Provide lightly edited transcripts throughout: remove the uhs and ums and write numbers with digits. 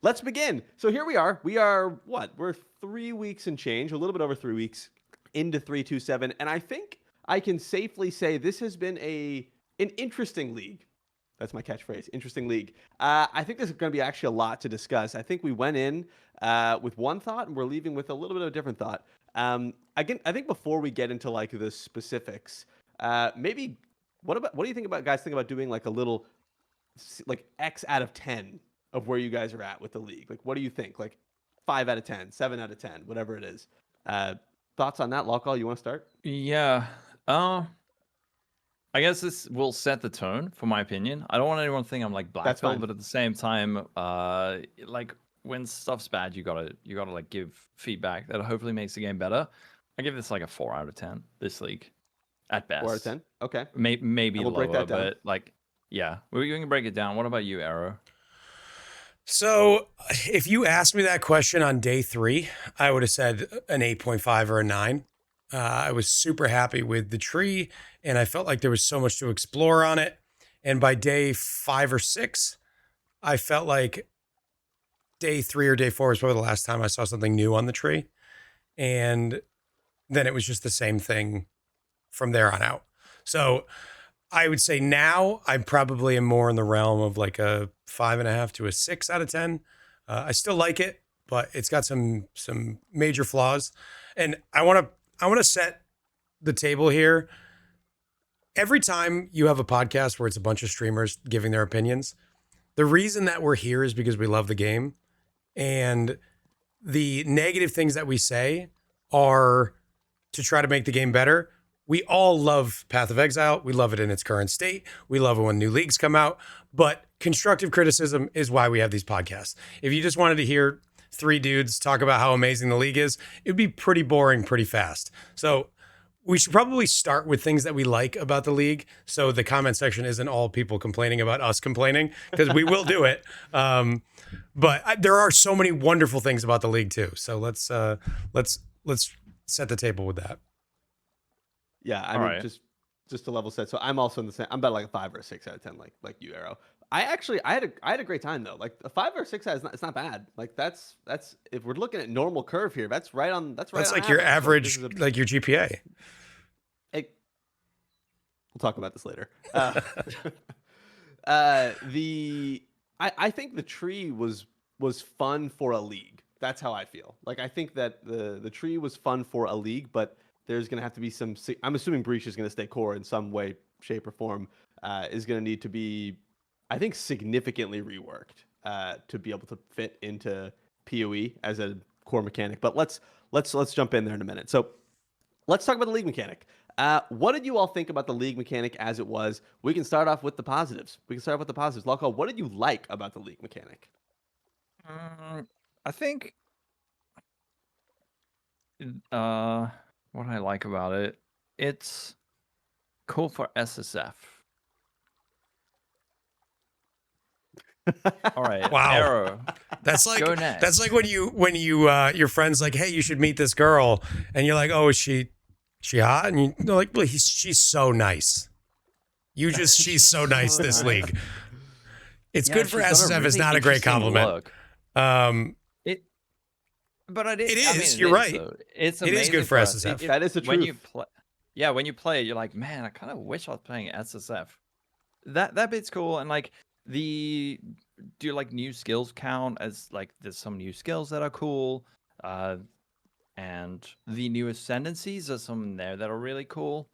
Let's begin. So here we are. We are what? We're 3 weeks and change, a little bit over 3 weeks into 3.27, and I think I can safely say this has been an interesting league. That's my catchphrase. Interesting league. I think there's going to be actually a lot to discuss. I think we went in with one thought, and we're leaving with a little bit of a different thought. Again, I think before we get into like the specifics, maybe what do you think about guys think about doing like a little like X out of 10 of where you guys are at with the league? Like, what do you think? Like 5 out of 10, 7 out of 10, whatever it is. Thoughts on that, Locall? You want to start? Yeah. I guess this will set the tone, for my opinion. I don't want anyone to think I'm like That's black fine. pill, but at the same time, like when stuff's bad, you gotta like give feedback that hopefully makes the game better. I give this like a 4 out of 10. This league, at best. 4 out of 10. Okay. Maybe And we'll break lower, that down. but like, yeah, we can break it down. What about you, Arrow? So if you asked me that question on day 3, I would have said an 8.5 or a 9. I was super happy with the tree, and I felt like there was so much to explore on it. And by day 5 or 6, I felt like day 3 or day 4 was probably the last time I saw something new on the tree. And then it was just the same thing from there on out. So I would say now I probably am more in the realm of like a 5.5 to a 6 out of 10. I still like it, but it's got some major flaws. And I want to set the table here. Every time you have a podcast where it's a bunch of streamers giving their opinions, the reason that we're here is because we love the game. And the negative things that we say are to try to make the game better. We all love Path of Exile. We love it in its current state. We love it when new leagues come out. But constructive criticism is why we have these podcasts. If you just wanted to hear 3 dudes talk about how amazing the league is, it'd be pretty boring pretty fast. So we should probably start with things that we like about the league, so the comment section isn't all people complaining about us complaining, because we will do it. But there are so many wonderful things about the league too. So let's set the table with that. Yeah, I All mean, right. just to level set. So I'm also in the same. I'm about like a 5 or a 6 out of 10, like you, Arrow. I had a great time though. Like a 5 or 6 out is not, it's not bad. Like that's if we're looking at normal curve here, that's right on. That's Like on your average. average, like your GPA. We'll talk about this later. I think the tree was fun for a league. That's how I feel. Like I think that the tree was fun for a league, but there's going to have to be some. I'm assuming Breach is going to stay core in some way, shape, or form. Is going to need to be, I think, significantly reworked to be able to fit into PoE as a core mechanic. But let's jump in there in a minute. So let's talk about the league mechanic. What did you all think about the league mechanic as it was? We can start off with the positives. Locko, what did you like about the league mechanic? I think what I like about it, it's cool for SSF. All right, Wow. Arrow. That's like Go next. that's like when you your friend's like, hey, you should meet this girl, and you're like, oh, is she hot? And you're like, well, she's so nice. She's so nice. This league. It's good for SSF. It's not a great compliment. But it is. You're right. It's it is good for SSF. That is the truth. When you play it, you're like, man, I kind of wish I was playing SSF. That bit's cool, and like do like new skills count as like there's some new skills that are cool, and the new Ascendancies are some there that are really cool,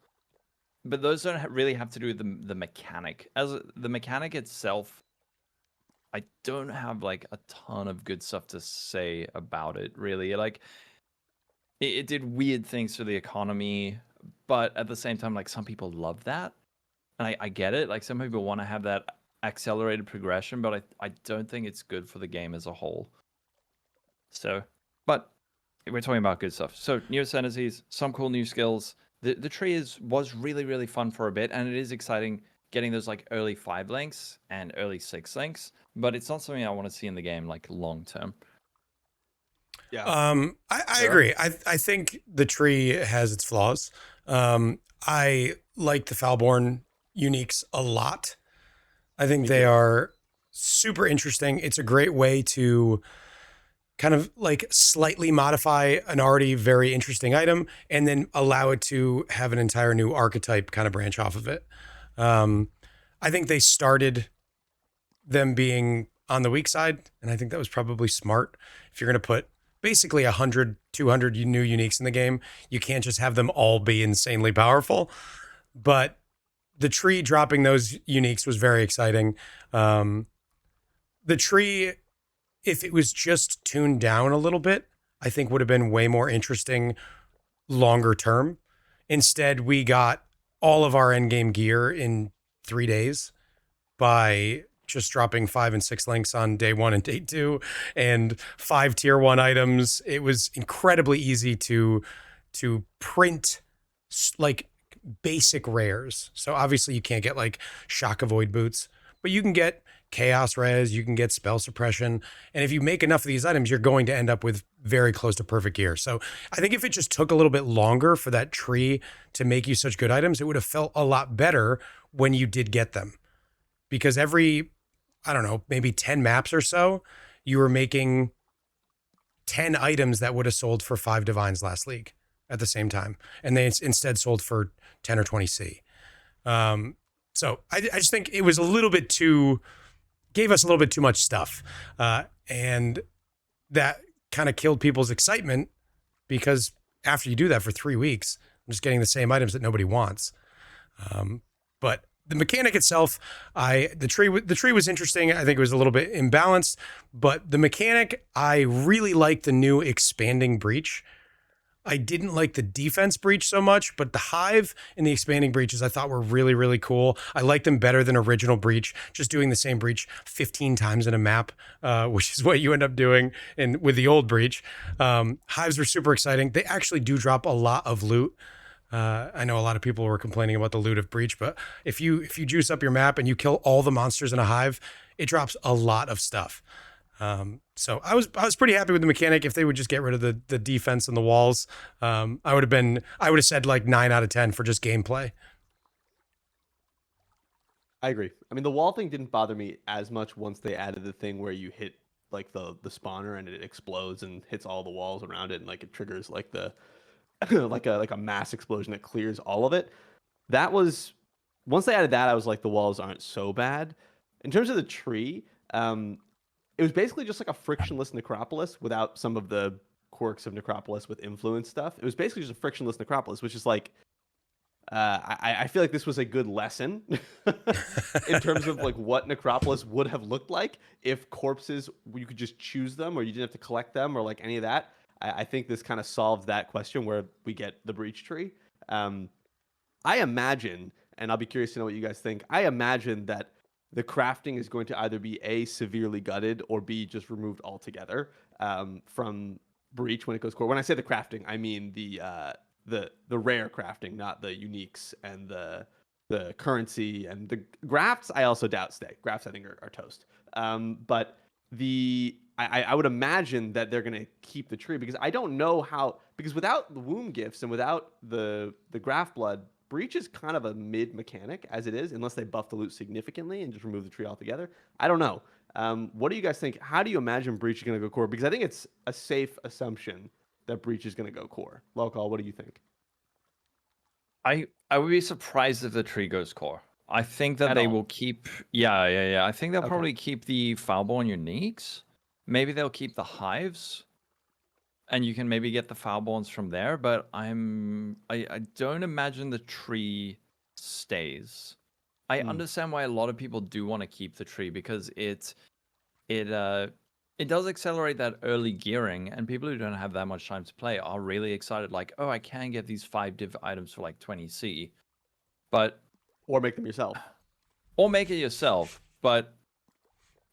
but those don't really have to do with the mechanic. As the mechanic itself, I don't have like a ton of good stuff to say about it, really. Like it did weird things for the economy, but at the same time, like some people love that, and I get it. Like some people want to have that accelerated progression, but I don't think it's good for the game as a whole. So, but we're talking about good stuff. So new Ascendancies, some cool new skills. The tree was really, really fun for a bit, and it is exciting getting those like early 5 links and early 6 links, but it's not something I want to see in the game like long term. Yeah. I agree. I think the tree has its flaws. I like the Falborn uniques a lot. I think they are super interesting. It's a great way to kind of like slightly modify an already very interesting item and then allow it to have an entire new archetype kind of branch off of it. I think they started them being on the weak side, and I think that was probably smart. If you're going to put basically 100, 200 new uniques in the game, you can't just have them all be insanely powerful. But the tree dropping those uniques was very exciting. The tree, if it was just tuned down a little bit, I think would have been way more interesting longer term. Instead, we got all of our endgame gear in 3 days by just dropping 5 and 6 links on day 1 and day 2 and 5 tier 1 items. It was incredibly easy to print like basic rares. So obviously you can't get like shock avoid boots, but you can get chaos res, you can get spell suppression, and if you make enough of these items, you're going to end up with very close to perfect gear. So I think if it just took a little bit longer for that tree to make you such good items, it would have felt a lot better when you did get them. Because every, I don't know, maybe 10 maps or so, you were making 10 items that would have sold for 5 divines last league at the same time, and they instead sold for 10 or 20 C. So I just think it was a little bit too, gave us a little bit too much stuff. And that kind of killed people's excitement, because after you do that for 3 weeks, I'm just getting the same items that nobody wants. But the mechanic itself, the tree was interesting. I think it was a little bit imbalanced, but the mechanic, I really liked the new expanding breach. I didn't like the defense breach so much, but the hive and the expanding breaches I thought were really, really cool. I liked them better than original breach, just doing the same breach 15 times in a map, which is what you end up doing with the old breach. Hives were super exciting. They actually do drop a lot of loot. I know a lot of people were complaining about the loot of breach, but if you juice up your map and you kill all the monsters in a hive, it drops a lot of stuff. So I was pretty happy with the mechanic. If they would just get rid of the defense and the walls, I would have said like 9 out of 10 for just gameplay. I agree. I mean, the wall thing didn't bother me as much once they added the thing where you hit like the spawner and it explodes and hits all the walls around it, and like it triggers like the like a mass explosion that clears all of it. That was, once they added that, I was like, the walls aren't so bad. In terms of the tree, it was basically just like a frictionless necropolis without some of the quirks of necropolis with influence stuff. It was basically just a frictionless necropolis, which is like, I feel like this was a good lesson in terms of like what necropolis would have looked like if corpses, you could just choose them, or you didn't have to collect them, or like any of that. I think this kind of solves that question where we get the breach tree. I imagine, and I'll be curious to know what you guys think, I imagine that the crafting is going to either be A, severely gutted, or B, just removed altogether from breach when it goes core. When I say the crafting, I mean the rare crafting, not the uniques and the currency and the grafts. I also doubt stay. Grafts I think are toast. But I would imagine that they're going to keep the tree, because I don't know how, because without the womb gifts and without the graft blood, breach is kind of a mid mechanic as it is, unless they buff the loot significantly and just remove the tree altogether. I don't know. What do you guys think? How do you imagine breach is going to go core? Because I think it's a safe assumption that breach is going to go core. Locall, what do you think? I would be surprised if the tree goes core. I think that At they all? will keep. Yeah. I think they'll Okay. probably keep the Foulborn uniques. Maybe they'll keep the hives, and you can maybe get the Foulborns from there. But I don't imagine the tree stays. I understand why a lot of people do want to keep the tree, because it does accelerate that early gearing, and people who don't have that much time to play are really excited. Like, oh, I can get these 5 div items for like 20 C, but Or make them yourself. or make it yourself. But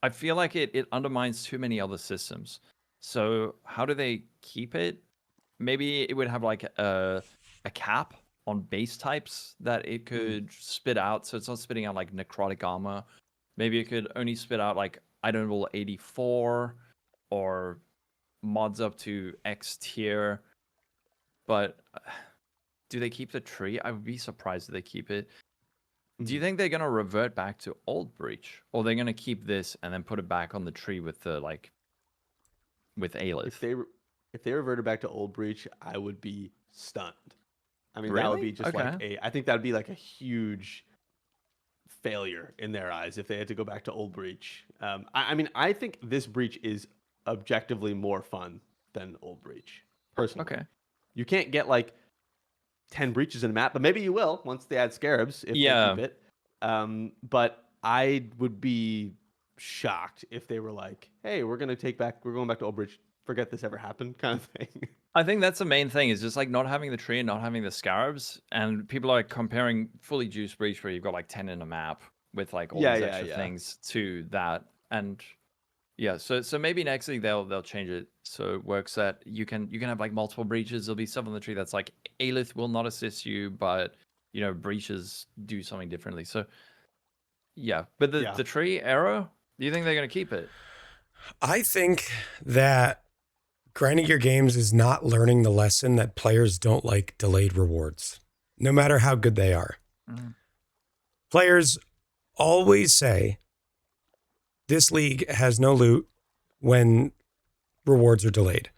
I feel like it undermines too many other systems. So how do they keep it? Maybe it would have like a cap on base types that it could spit out, so it's not spitting out like necrotic armor. Maybe it could only spit out like item level 84 or mods up to X tier. But do they keep the tree? I would be surprised if they keep it. Do you think they're gonna revert back to old Breach, or they're gonna keep this and then put it back on the tree with the with Aelith? If they reverted back to old Breach, I would be stunned. I mean, that would Really? be just Okay. I think that would be like a huge failure in their eyes if they had to go back to old Breach. I mean, I think this Breach is objectively more fun than old Breach, personally. Okay. You can't get like 10 breaches in a map, but maybe you will once they add Scarabs if they Yeah. keep it. But I would be shocked if they were like, "Hey, we're going back to Old Bridge. Forget this ever happened," kind of thing. I think that's the main thing is just like not having the tree and not having the scarabs, and people are comparing fully juiced breach where you've got like 10 in a map with like all these extra things to that, and yeah, so maybe next week they'll change it so it works that you can have like multiple breaches. There'll be stuff on the tree that's like Aelith will not assist you, but breaches do something differently. So yeah, but the tree arrow, do you think they're gonna keep it? I think that grinding your games is not learning the lesson that players don't like delayed rewards, no matter how good they are. Mm-hmm. Players always say this league has no loot when rewards are delayed.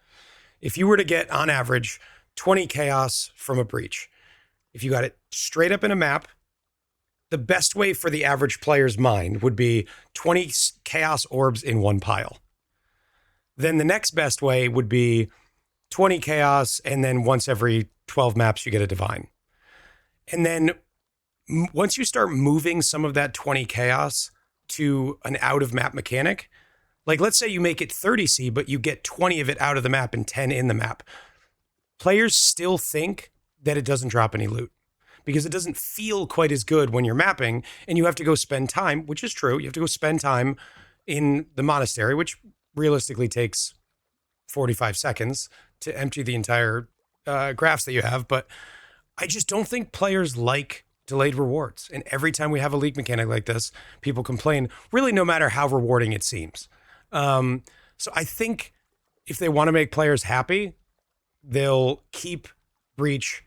If you were to get, on average, 20 chaos from a breach, if you got it straight up in a map, the best way for the average player's mind would be 20 chaos orbs in one pile. Then the next best way would be 20 chaos, and then once every 12 maps, you get a divine. And then once you start moving some of that 20 chaos to an out-of-map mechanic, like let's say you make it 30C, but you get 20 of it out of the map and 10 in the map, players still think that it doesn't drop any loot because it doesn't feel quite as good when you're mapping and you have to go spend time, which is true. You have to go spend time in the monastery, which realistically takes 45 seconds to empty the entire graphs that you have. But I just don't think players like delayed rewards. And every time we have a league mechanic like this, people complain, really no matter how rewarding it seems. So I think if they want to make players happy, they'll keep Breach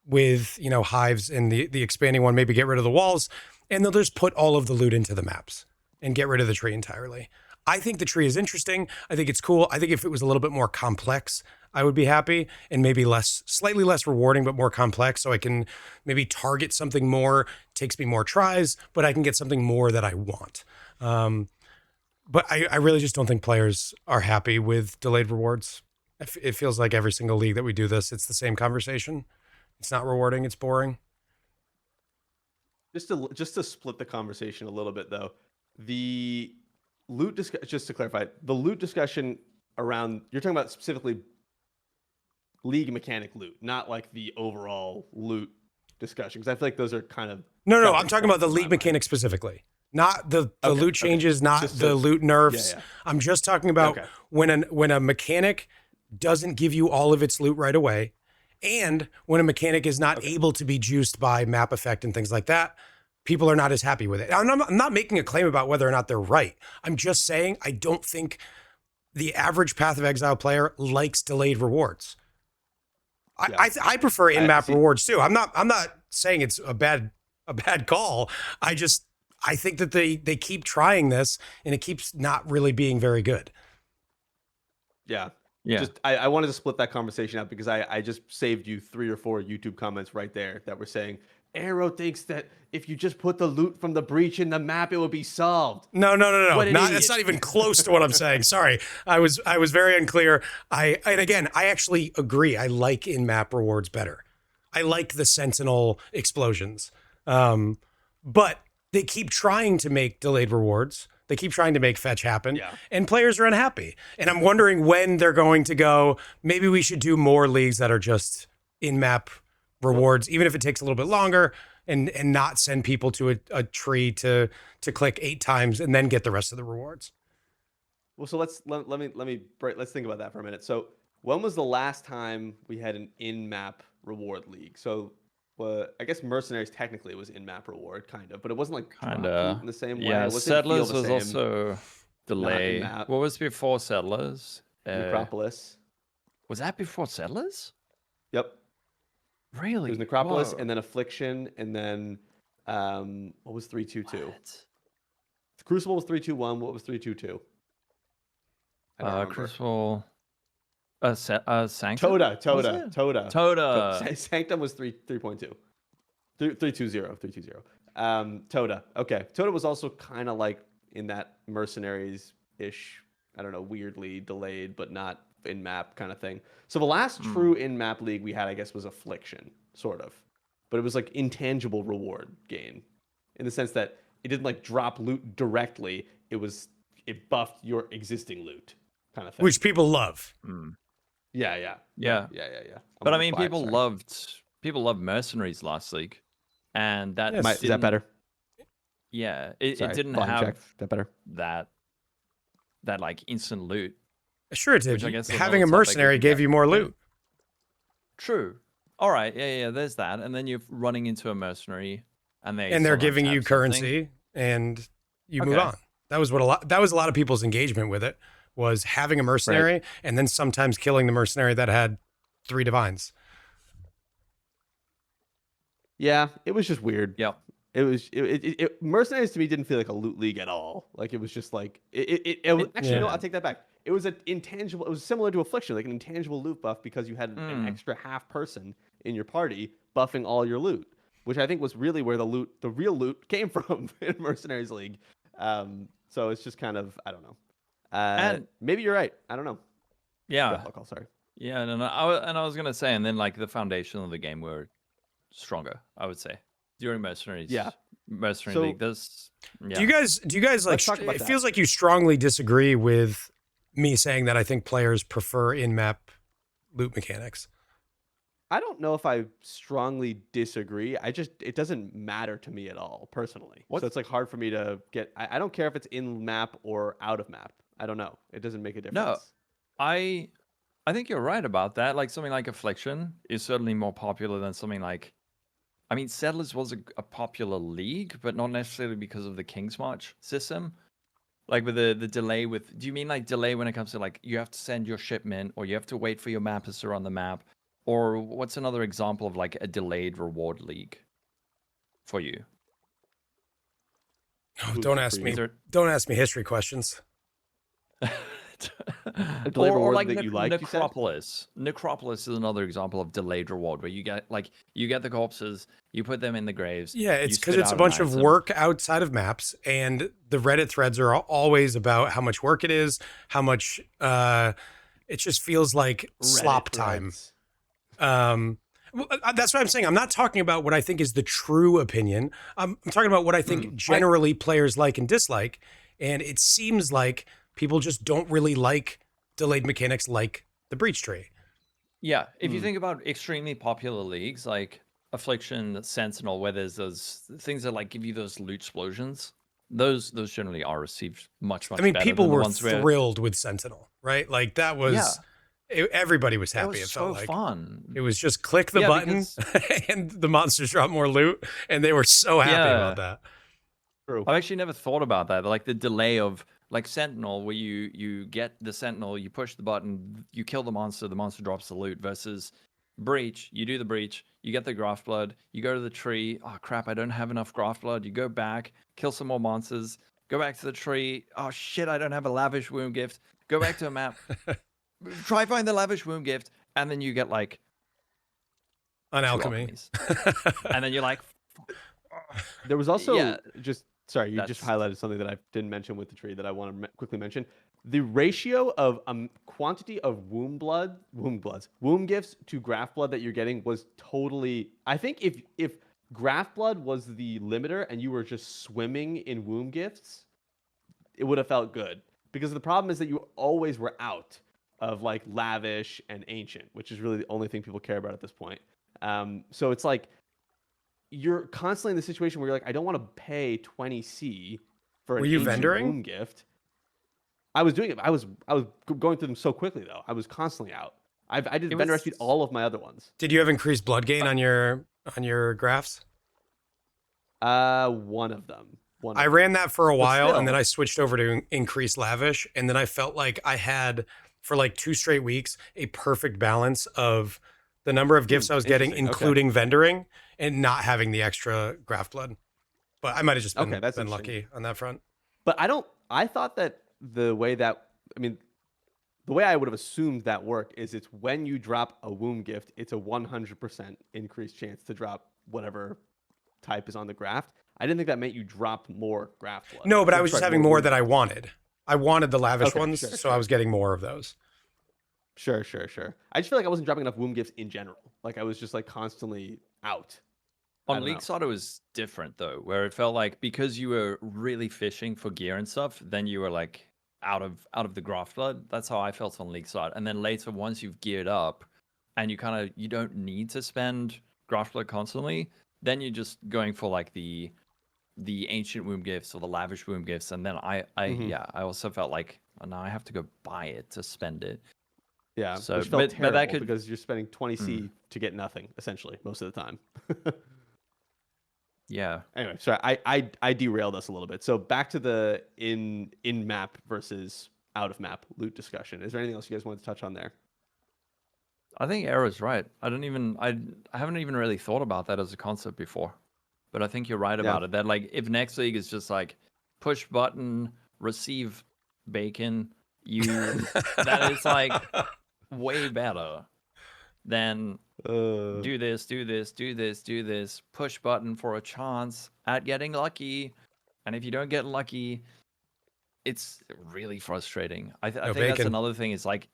with, hives and the expanding one, maybe get rid of the walls, and they'll just put all of the loot into the maps and get rid of the tree entirely. I think the tree is interesting. I think it's cool. I think if it was a little bit more complex, I would be happy, and maybe slightly less rewarding, but more complex. So I can maybe target something more, takes me more tries, but I can get something more that I want. But I really just don't think players are happy with delayed rewards. It feels like every single league that we do this, it's the same conversation. It's not rewarding. It's boring. Just to split the conversation a little bit, though, the loot just to clarify, the loot discussion around, you're talking about specifically league mechanic loot, not like the overall loot discussion, because I feel like those are kind of no. I'm talking about the league mechanic specifically, not the loot changes, not just the loot nerfs. Yeah. I'm just talking about when a mechanic doesn't give you all of its loot right away, and when a mechanic is not able to be juiced by map effect and things like that. People are not as happy with it. I'm not making a claim about whether or not they're right. I'm just saying I don't think the average Path of Exile player likes delayed rewards. I prefer in-map rewards too. I'm not saying it's a bad call. I think that they keep trying this and it keeps not really being very good. Yeah. Just I wanted to split that conversation up because I just saved you 3 or 4 YouTube comments right there that were saying Arrow thinks that if you just put the loot from the breach in the map, it will be solved. No. It's not even close to what I'm saying. Sorry. I was very unclear. And again, I actually agree. I like in-map rewards better. I like the Sentinel explosions. But they keep trying to make delayed rewards. They keep trying to make fetch happen. And players are unhappy. And I'm wondering when they're going to go, maybe we should do more leagues that are just in-map rewards, even if it takes a little bit longer, and not send people to a tree to click 8 times and then get the rest of the rewards. Well, so let's think about that for a minute. So when was the last time we had an in-map reward league? So I guess Mercenaries technically was in-map reward, kind of, but it wasn't like in the same way. Yeah, Settlers was also delay. What was before Settlers? Necropolis. Was that before Settlers? Yep. Really? It was Necropolis and then Affliction and then What was 322? What? Crucible was 321. What was 322? I don't remember. Crucible. Sanctum? Toda. Was it? So Toda. Sanctum was 3.2. 320. Toda. Okay. Toda was also kind of like in that mercenaries-ish, I don't know, weirdly delayed, but not in-map kind of thing. So the last true in-map league we had, I guess, was Affliction, sort of. But it was like intangible reward gain, in the sense that it didn't like drop loot directly. It buffed your existing loot, kind of thing. Which people love. Yeah. But I mean, people loved Mercenaries last league, and that Yes. Is that better? Yeah, it didn't volume have check. Is that better? that like instant loot. Sure it did. Which I guess is Having a another topic mercenary we can gave get you more into. loot. True. All right. Yeah. There's that, and then you're running into a mercenary, and They're giving you untap something. currency, and you move Okay. on. That was a lot of people's engagement with it, was having a mercenary and then sometimes killing the mercenary that had 3 divines. Yeah, it was just weird. Yep. Mercenaries to me didn't feel like a loot league at all. Like it was just like actually no, I'll take that back. It was an intangible. It was similar to Affliction, like an intangible loot buff because you had an extra half person in your party buffing all your loot, which I think was really where the real loot came from in Mercenaries League. So it's just kind of, I don't know. And maybe you're right. I don't know. Yeah. Go, sorry. Yeah. No. I was gonna say, and then like the foundation of the game were stronger, I would say, during Mercenaries. Yeah. Mercenary League. There's. Yeah. Do you guys like? Let's talk about It that. feels like you strongly disagree with me saying that I think players prefer in-map loot mechanics. I don't know if I strongly disagree. It doesn't matter to me at all personally. What? So it's like hard for me to get. I don't care if it's in map or out of map. I don't know. It doesn't make a difference. No. I think you're right about that. Like something like Affliction is certainly more popular than something like. I mean, Settlers was a popular league, but not necessarily because of the King's March system. Like with the delay with. Do you mean like delay when it comes to like you have to send your shipment or you have to wait for your mappers to run the map? Or what's another example of like a delayed reward league for you? Oh, don't ask me. Don't ask me history questions. A delayed reward like that you liked, you said? Necropolis. Necropolis is another example of delayed reward where you get the corpses, you put them in the graves. Yeah, it's you because spit it's a out bunch an of item. work outside of maps, and the Reddit threads are always about how much work it is, how much it just feels like slop Reddit time. threads. That's what I'm saying. I'm not talking about what I think is the true opinion. I'm talking about what I think generally players like and dislike. And it seems like people just don't really like delayed mechanics like the Breach Tree. Yeah, if you think about extremely popular leagues like Affliction, Sentinel, where there's those things that like give you those loot explosions, those generally are received much I mean, better people than the were ones where thrilled with Sentinel, right? Like that was, everybody was it happy. was It so felt like fun. it was just click the Yeah, button and the monsters drop more loot, and they were so happy about that. True. I've actually never thought about that. Like the delay of like Sentinel, where you get the Sentinel, you push the button, you kill the monster drops the loot, versus Breach, you do the Breach, you get the Graft Blood, you go to the tree, oh crap, I don't have enough Graft Blood, you go back, kill some more monsters, go back to the tree, oh shit, I don't have a Lavish Womb Gift, go back to a map, try find the Lavish Womb Gift, and then you get like On 2 alchemy. alchemies. And then you're like, There was also Yeah. Sorry, you just highlighted something that I didn't mention with the tree that I want to quickly mention. The ratio of quantity of womb gifts to graft blood that you're getting was totally. I think if graft blood was the limiter and you were just swimming in womb gifts, it would have felt good. Because the problem is that you always were out of like lavish and ancient, which is really the only thing people care about at this point. So it's like you're constantly in the situation where you're like, I don't want to pay 20C for an Were you ancient vendoring? womb gift. I was doing it. I was going through them so quickly though. I was constantly out. I did vendor rescued all of my other ones. Did you have increased blood gain on your graphs? One of them. I ran that for a while, still. and then I switched over to increase lavish, and then I felt like I had, for like 2 straight weeks, a perfect balance of the number of gifts I was getting, interesting. Okay. including vendoring, and not having the extra graft blood. But I might have just been, Okay, that's been interesting. lucky on that front. But I thought that the way I would have assumed that worked is it's when you drop a womb gift, it's a 100% increased chance to drop whatever type is on the graft. I didn't think that meant you dropped more graft blood. No, but I Or, was just sorry, having more womb that I gifts. wanted. I wanted the lavish Okay, ones, sure, so I was getting more of those. Sure. I just feel like I wasn't dropping enough womb gifts in general. Like I was just like constantly out. I On don't know. League side, it was different though, where it felt like because you were really fishing for gear and stuff, then you were like out of the graft blood. That's how I felt on League side. And then later, once you've geared up, and you don't need to spend graft blood constantly, then you're just going for like the ancient womb gifts or the lavish womb gifts. And then I also felt like, oh, now I have to go buy it to spend it. Yeah, So, which felt but terrible that could because you're spending 20C to get nothing essentially most of the time. yeah. Anyway, sorry, I derailed us a little bit. So back to the in map versus out of map loot discussion. Is there anything else you guys wanted to touch on there? I think Arrow's right. I haven't even really thought about that as a concept before. But I think you're right about it. That like if next league is just like push button, receive bacon, that is like way better than do this, push button for a chance at getting lucky. And if you don't get lucky, it's really frustrating. I think that's another thing is like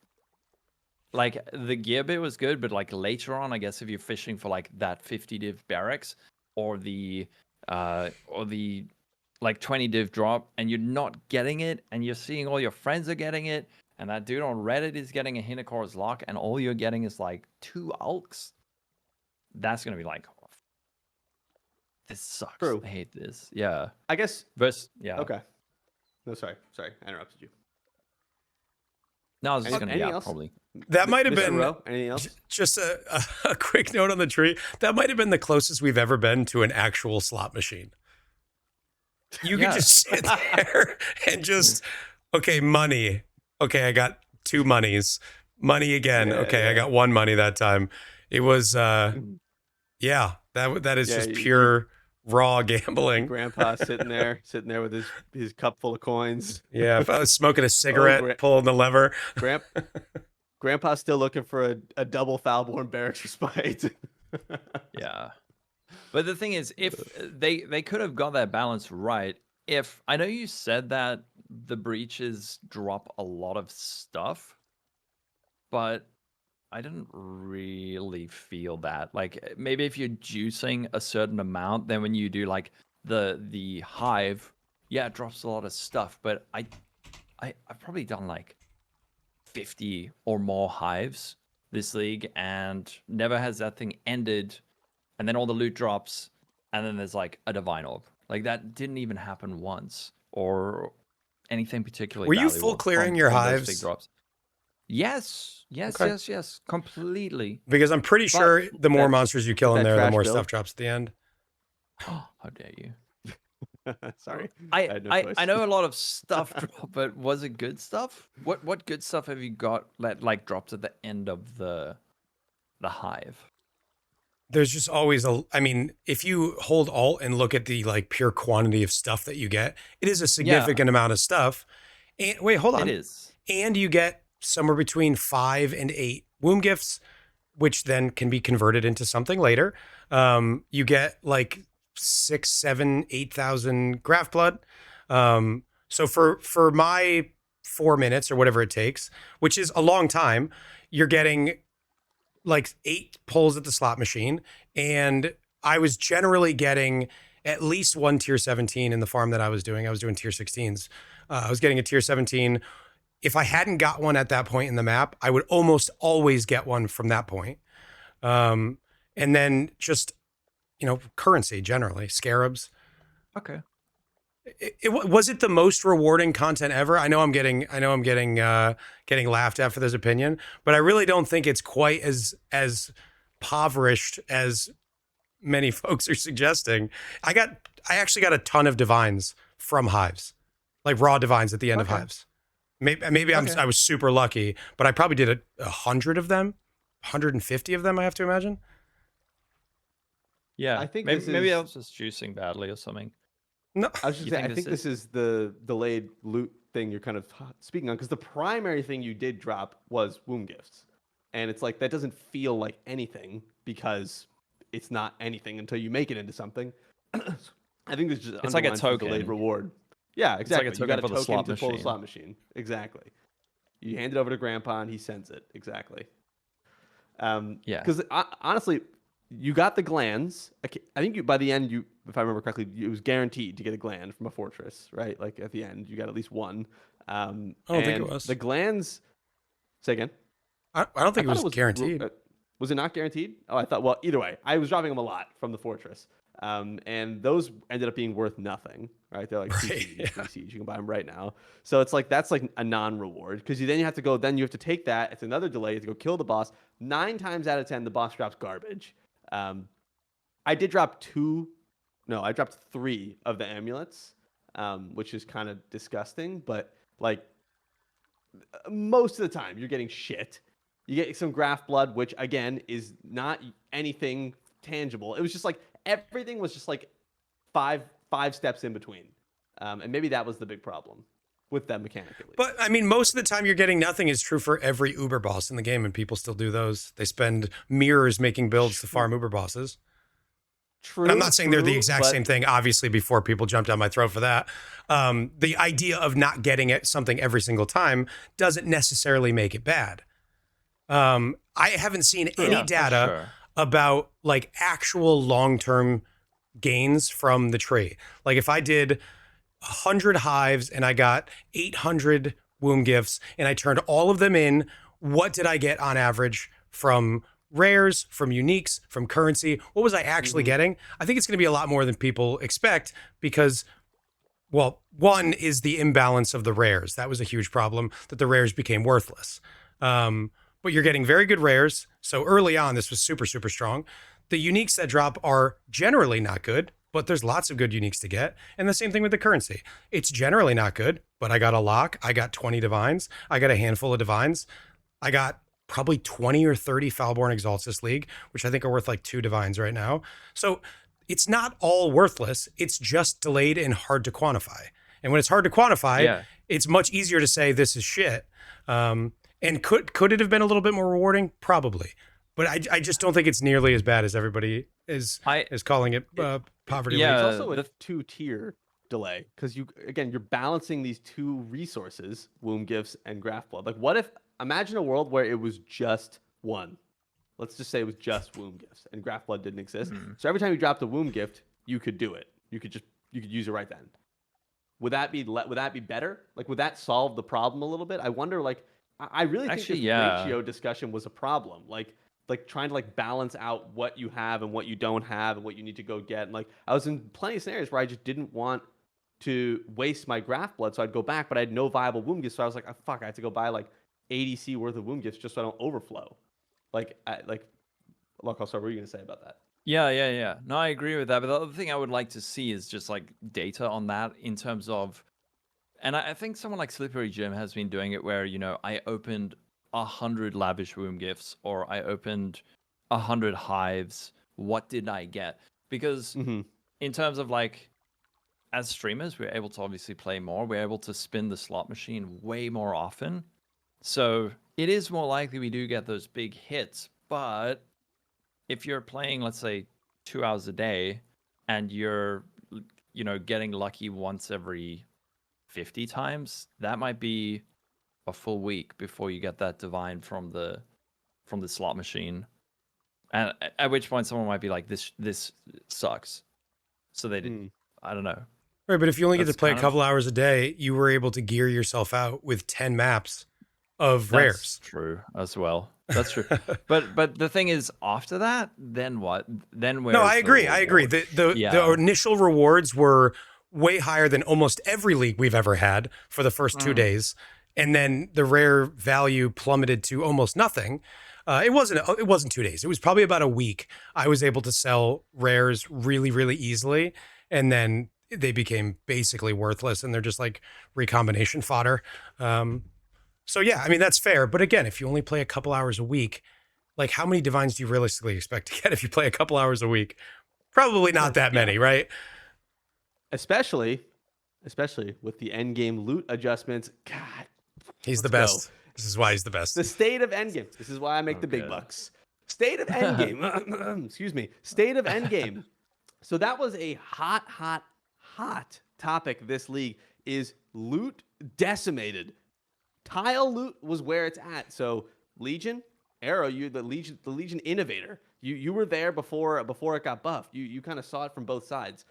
the gear bit was good, but like later on, I guess if you're fishing for like that 50 div barracks or the like 20 div drop and you're not getting it and you're seeing all your friends are getting it and that dude on Reddit is getting a Hinocor's lock and all you're getting is like 2 alks, that's gonna be like, oh, this sucks. True. I hate this. Yeah. I guess. Yeah. Okay. No, sorry, I interrupted you. No, I was just Anything else? probably. That might have Mr. been Rowe, anything else? just a quick note on the tree. That might have been the closest we've ever been to an actual slot machine. You could just sit there and just, okay, money. Okay, I got 2 monies. Money again. I got 1 money that time. It was, that is just pure raw gambling. Grandpa sitting there with his cup full of coins. Yeah, if I was smoking a cigarette, pulling the lever. Grandpa's still looking for a double Foulborn Barracks Respite. Yeah. But the thing is, if they could have got that balance right, if I know you said that the breaches drop a lot of stuff, but I didn't really feel that. Like maybe if you're juicing a certain amount, then when you do like the hive, yeah, it drops a lot of stuff. But I've probably done like 50 or more hives this league, and never has that thing ended. And then all the loot drops, and then there's like a divine orb. Like that didn't even happen once, or anything particularly. Were you full clearing your hives? Big drops. Yes, Okay. yes, completely. Because I'm pretty sure the more monsters you kill in there, the more stuff drops at the end. How dare you? Sorry, I know a lot of stuff drop, but was it good stuff? What good stuff have you got that like drops at the end of the hive? There's just always if you hold alt and look at the like pure quantity of stuff that you get, it is a significant amount of stuff. And wait, hold on. It is. And you get somewhere between 5 and 8 womb gifts, which then can be converted into something later. You get like 6, 7, 8,000 graft blood. So for my 4 minutes or whatever it takes, which is a long time, you're getting like 8 pulls at the slot machine. And I was generally getting at least 1 tier 17 in the farm that I was doing. I was doing tier 16s. I was getting a tier 17. If I hadn't got one at that point in the map, I would almost always get one from that point. And then just, currency generally, scarabs. Okay. Was it the most rewarding content ever? I know I'm getting laughed at for this opinion, but I really don't think it's quite as impoverished as many folks are suggesting. I actually got a ton of divines from hives, like raw divines at the end of hives. Maybe I was super lucky, but I probably did 100 of them, 150 of them, I have to imagine. Yeah, I think maybe I was just juicing badly or something. No. I was just You saying, think I think this is the delayed loot thing you're kind of speaking on, because the primary thing you did drop was womb gifts, and it's like that doesn't feel like anything because it's not anything until you make it into something. I think this just It's like a underlines the delayed token. reward. Yeah, It's like a exactly. You got token a for the token slot to pull the machine. slot machine. Exactly. You hand it over to Grandpa, and he sends it. Exactly. Yeah. Because honestly, you got the glands. I think by the end, if I remember correctly, it was guaranteed to get a gland from a fortress, right? Like at the end, you got at least one. I don't think it And was. the glands. Say again. I don't think it thought was guaranteed. Was it not guaranteed? Oh, I thought. Well, either way, I was dropping them a lot from the fortress, and those ended up being worth nothing. Right? They're like two Right, C's, yeah. 3 C's. You can buy them right now. So it's like that's like a non-reward because then you have to go. Then you have to take that. It's another delay. You have to go kill the boss. 9 times out of 10, the boss drops garbage. I did drop 2. No, I dropped 3 of the amulets, which is kind of disgusting. But like most of the time, you're getting shit. You get some graft blood, which again is not anything tangible. It was just like everything was just like five steps in between, and maybe that was the big problem with them mechanically. But I mean, most of the time you're getting nothing is true for every Uber boss in the game, and people still do those. They spend mirrors making builds to farm Uber bosses. True. And I'm not saying they're the exact but same thing, obviously, before people jump down my throat for that. The idea of not getting something every single time doesn't necessarily make it bad. I haven't seen any Yeah, for data sure. about like actual long-term gains from the tree. Like if I did 100 hives and I got 800 womb gifts and I turned all of them in, what did I get on average from rares, from uniques, from currency? What was I actually getting? I think it's going to be a lot more than people expect because, well, one is the imbalance of the rares. That was a huge problem, that the rares became worthless. But you're getting very good rares. So early on, this was super, super strong. The uniques that drop are generally not good, but there's lots of good uniques to get. And the same thing with the currency. It's generally not good, but I got a lock. I got 20 divines. I got a handful of divines. I got probably 20 or 30 Foulborn Exalts this league, which I think are worth like 2 divines right now. So it's not all worthless. It's just delayed and hard to quantify. And when it's hard to quantify, Yeah. it's much easier to say this is shit. And could it have been a little bit more rewarding? Probably. But I just don't think it's nearly as bad as everybody is calling it poverty. Yeah. league. it's also a the- 2-tier delay because you're balancing these 2 resources, womb gifts and graft blood. Like, what if imagine a world where it was just one? Let's just say it was just womb gifts and graft blood didn't exist. So every time you dropped a womb gift, you could do it. You could use it right then. Would that be better? Like, would that solve the problem a little bit? I wonder. Like, I really think Actually, this yeah. ratio discussion was a problem. Like trying to like balance out what you have and what you don't have and what you need to go get. And like I was in plenty of scenarios where I just didn't want to waste my graft blood, so I'd go back, but I had no viable womb gifts. So I was like, oh, fuck, I have to go buy like 80C worth of womb gifts just so I don't overflow. Look, what were you gonna say about that? Yeah. No, I agree with that. But the other thing I would like to see is just like data on that in terms of, and I think someone like Slippery Jim has been doing it where, I opened 100 lavish womb gifts or I opened 100 hives. What did I get? Because in terms of like, as streamers, we're able to obviously play more. We're able to spin the slot machine way more often. So it is more likely we do get those big hits. But if you're playing, let's say, 2 hours a day and you're, getting lucky once every 50 times, that might be a full week before you get that divine from the slot machine. And at which point someone might be like, this sucks. So they did. I don't know. Right, but if you only get to That's play a kind of- couple hours a day, you were able to gear yourself out with 10 maps of That's rares. true as well. That's true. but the thing is, after that, then what? Then where? No, I agree. The initial rewards were way higher than almost every league we've ever had for the first 2 days, and then the rare value plummeted to almost nothing. It wasn't 2 days. It was probably about a week. I was able to sell rares really, really easily, and then they became basically worthless, and they're just like recombination fodder. So yeah, I mean, that's fair. But again, if you only play a couple hours a week, like how many divines do you realistically expect to get if you play a couple hours a week? Probably not that many, right? especially with the end game loot adjustments. God, He's the let's go. best. This is why he's the best. The state of endgame. This is why I make Oh, the big good. bucks. State of endgame. Excuse me. State of endgame. So that was a hot topic this league is loot decimated. Tile loot was where it's at. So Legion, Arrow, you the Legion innovator. You were there before it got buffed. You kind of saw it from both sides.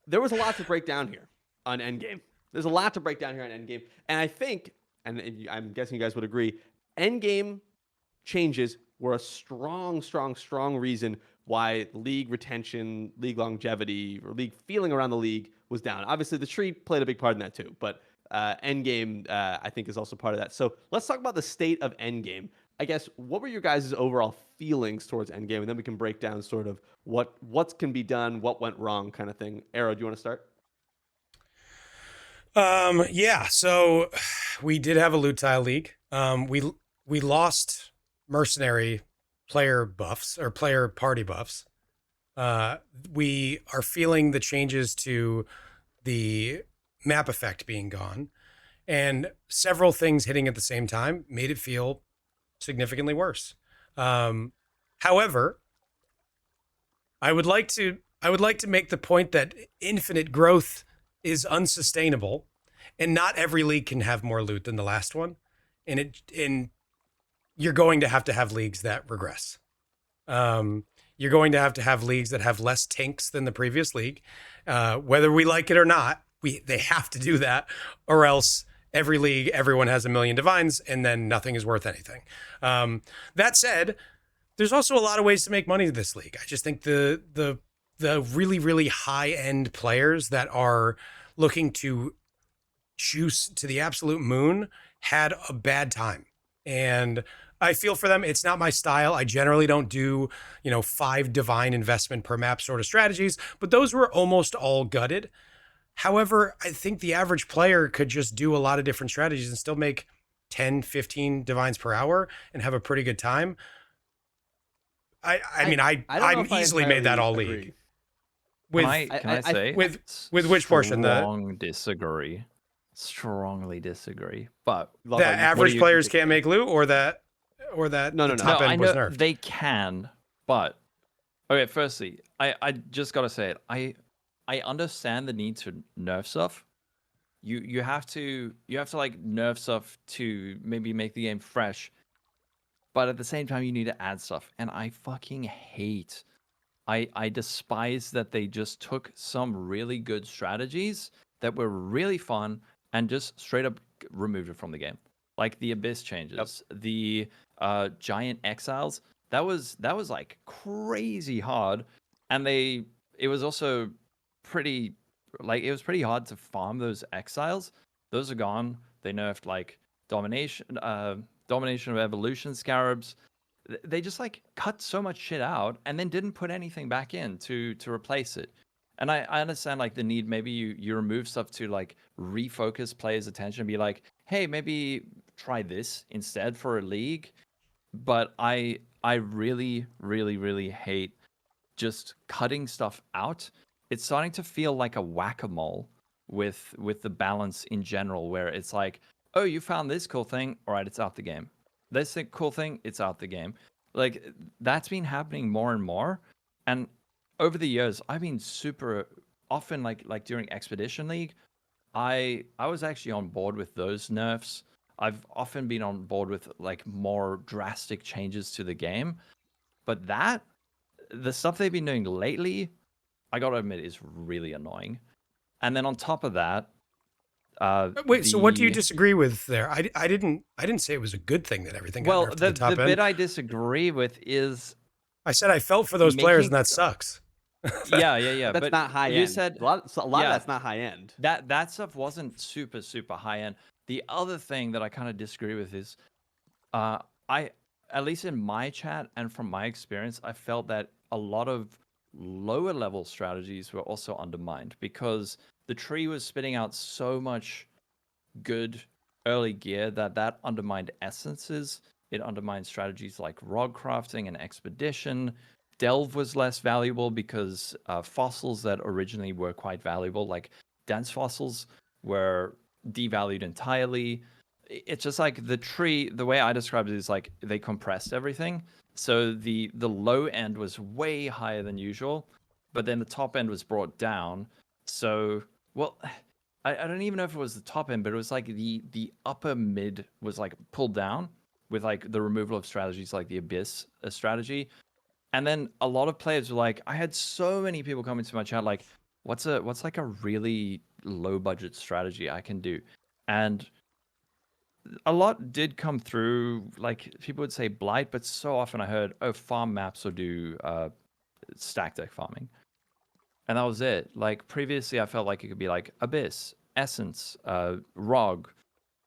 There was a lot to break down here on Endgame. There's a lot to break down here on Endgame. And I think, and I'm guessing you guys would agree, Endgame changes were a strong reason why league retention, league longevity, or league feeling around the league was down. Obviously, the tree played a big part in that too, but Endgame, I think, is also part of that. So let's talk about the state of Endgame. I guess, what were your guys' overall feelings towards Endgame? And then we can break down sort of what can be done, what went wrong kind of thing. Arrow, do you want to start? Yeah, so we did have a loot tile league. We lost mercenary player buffs or player party buffs. We are feeling the changes to the map effect being gone, and several things hitting at the same time made it feel significantly worse. However, I would like to make the point that infinite growth is unsustainable, and not every league can have more loot than the last one, and you're going to have leagues that regress. You're going to have leagues that have less tanks than the previous league, whether we like it or not. They have to do that, or else every league, everyone has a million divines, and then nothing is worth anything. That said, there's also a lot of ways to make money in this league. I just think the really high end players that are looking to juice to the absolute moon had a bad time, and I feel for them. It's not my style. I generally don't do 5 divine investment per map sort of strategies, but those were almost all gutted. However, I think the average player could just do a lot of different strategies and still make 10, 15 divines per hour and have a pretty good time. I mean, I'm easily made that all league. Can I say with which portion? Strongly disagree. But that average players can't make loot, or that No, the top end was nerfed. They can, but okay. Firstly, I just gotta say it. I understand the need to nerf stuff. You have to like nerf stuff to maybe make the game fresh, but at the same time you need to add stuff. And I fucking hate. I despise that they just took some really good strategies that were really fun and just straight up removed it from the game. Like the Abyss changes, the giant exiles. That was like crazy hard, and it was also pretty it was pretty hard to farm those exiles. Those are gone. They nerfed like domination of evolution scarabs. They just like cut so much shit out and then didn't put anything back in to replace it. And I understand like the need, maybe you remove stuff to like refocus players' attention, be like, hey, maybe try this instead for a league. But I really hate just cutting stuff out. It's starting to feel like a whack-a-mole with the balance in general, where it's like, oh, you found this cool thing, all right, it's out the game. This cool thing, it's out the game. Like that's been happening more and more. And over the years, I've been super often like during Expedition League, I was actually on board with those nerfs. I've often been on board with like more drastic changes to the game. But the stuff they've been doing lately, I gotta admit, is really annoying. And then on top of that, wait. So what do you disagree with there? I didn't say it was a good thing that everything got nerfed to the top end. The bit I disagree with is I said I felt for those players, and that sucks. Yeah. That's but not high end. You said a lot of that's not high end. That stuff wasn't super high end. The other thing that I kind of disagree with is, at least in my chat and from my experience, I felt that a lot of lower level strategies were also undermined because the tree was spitting out so much good early gear that undermined essences. It undermined strategies like rod crafting and expedition. Delve was less valuable because fossils that originally were quite valuable, like dense fossils, were devalued entirely. It's just like the tree. The way I described it is like they compressed everything, so the low end was way higher than usual, but then the top end was brought down. So well, I don't even know if it was the top end, but it was like the upper mid was like pulled down with like the removal of strategies like the Abyss strategy. And then a lot of players were like, I had so many people come into my chat like, what's like a really low budget strategy I can do? And a lot did come through. Like people would say Blight, but so often I heard, oh, farm maps or do stack deck farming. And that was it. Like previously I felt like it could be like Abyss, Essence, Rog,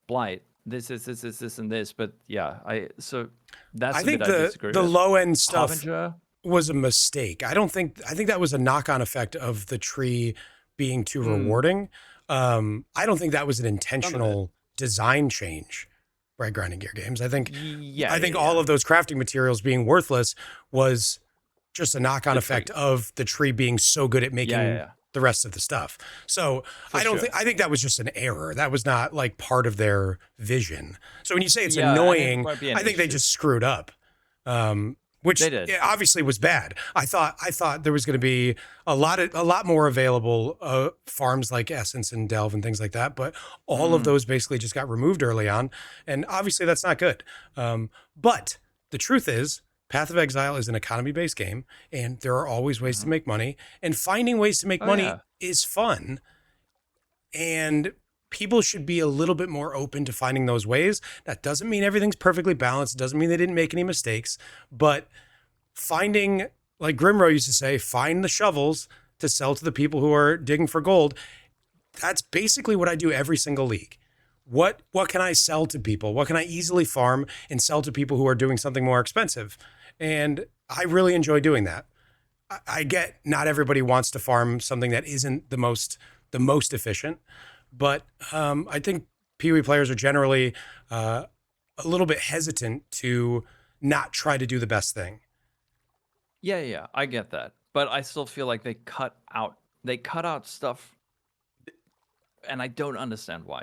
Blight, this, and this. But yeah, so that's I the think bit I disagree the with. low end stuff Harbinger, was a mistake. I think that was a knock on effect of the tree being too rewarding. I don't think that was an intentional design change by Grinding Gear Games. I think all of those crafting materials being worthless was just a knock on effect of the tree being so good at making the rest of the stuff. So I think that was just an error. That was not like part of their vision. So when you say it's annoying, I think they just screwed up. Which obviously was bad. I thought there was going to be a lot more available farms like Essence and Delve and things like that, but all of those basically just got removed early on, and obviously that's not good. But the truth is, Path of Exile is an economy-based game, and there are always ways to make money, and finding ways to make money is fun, and people should be a little bit more open to finding those ways. That doesn't mean everything's perfectly balanced. It doesn't mean they didn't make any mistakes, but finding, like Grimro used to say, find the shovels to sell to the people who are digging for gold. That's basically what I do every single league. What can I sell to people? What can I easily farm and sell to people who are doing something more expensive? And I really enjoy doing that. I get not everybody wants to farm something that isn't the most efficient, but I think PoE players are generally a little bit hesitant to not try to do the best thing. Yeah, I get that, but I still feel like they cut out stuff, and I don't understand why.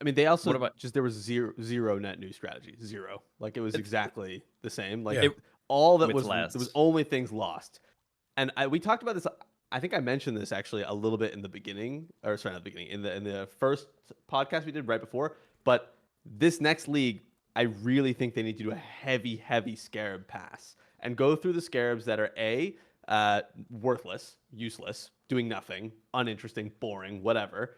I mean, they also there was zero net new strategy, zero. Like it was exactly the same. Like all that was there was only things lost, and we talked about this. I think I mentioned this actually a little bit in the beginning, or sorry, not the beginning, in the first podcast we did right before. But this next league, I really think they need to do a heavy scarab pass and go through the scarabs that are worthless, useless, doing nothing, uninteresting, boring, whatever.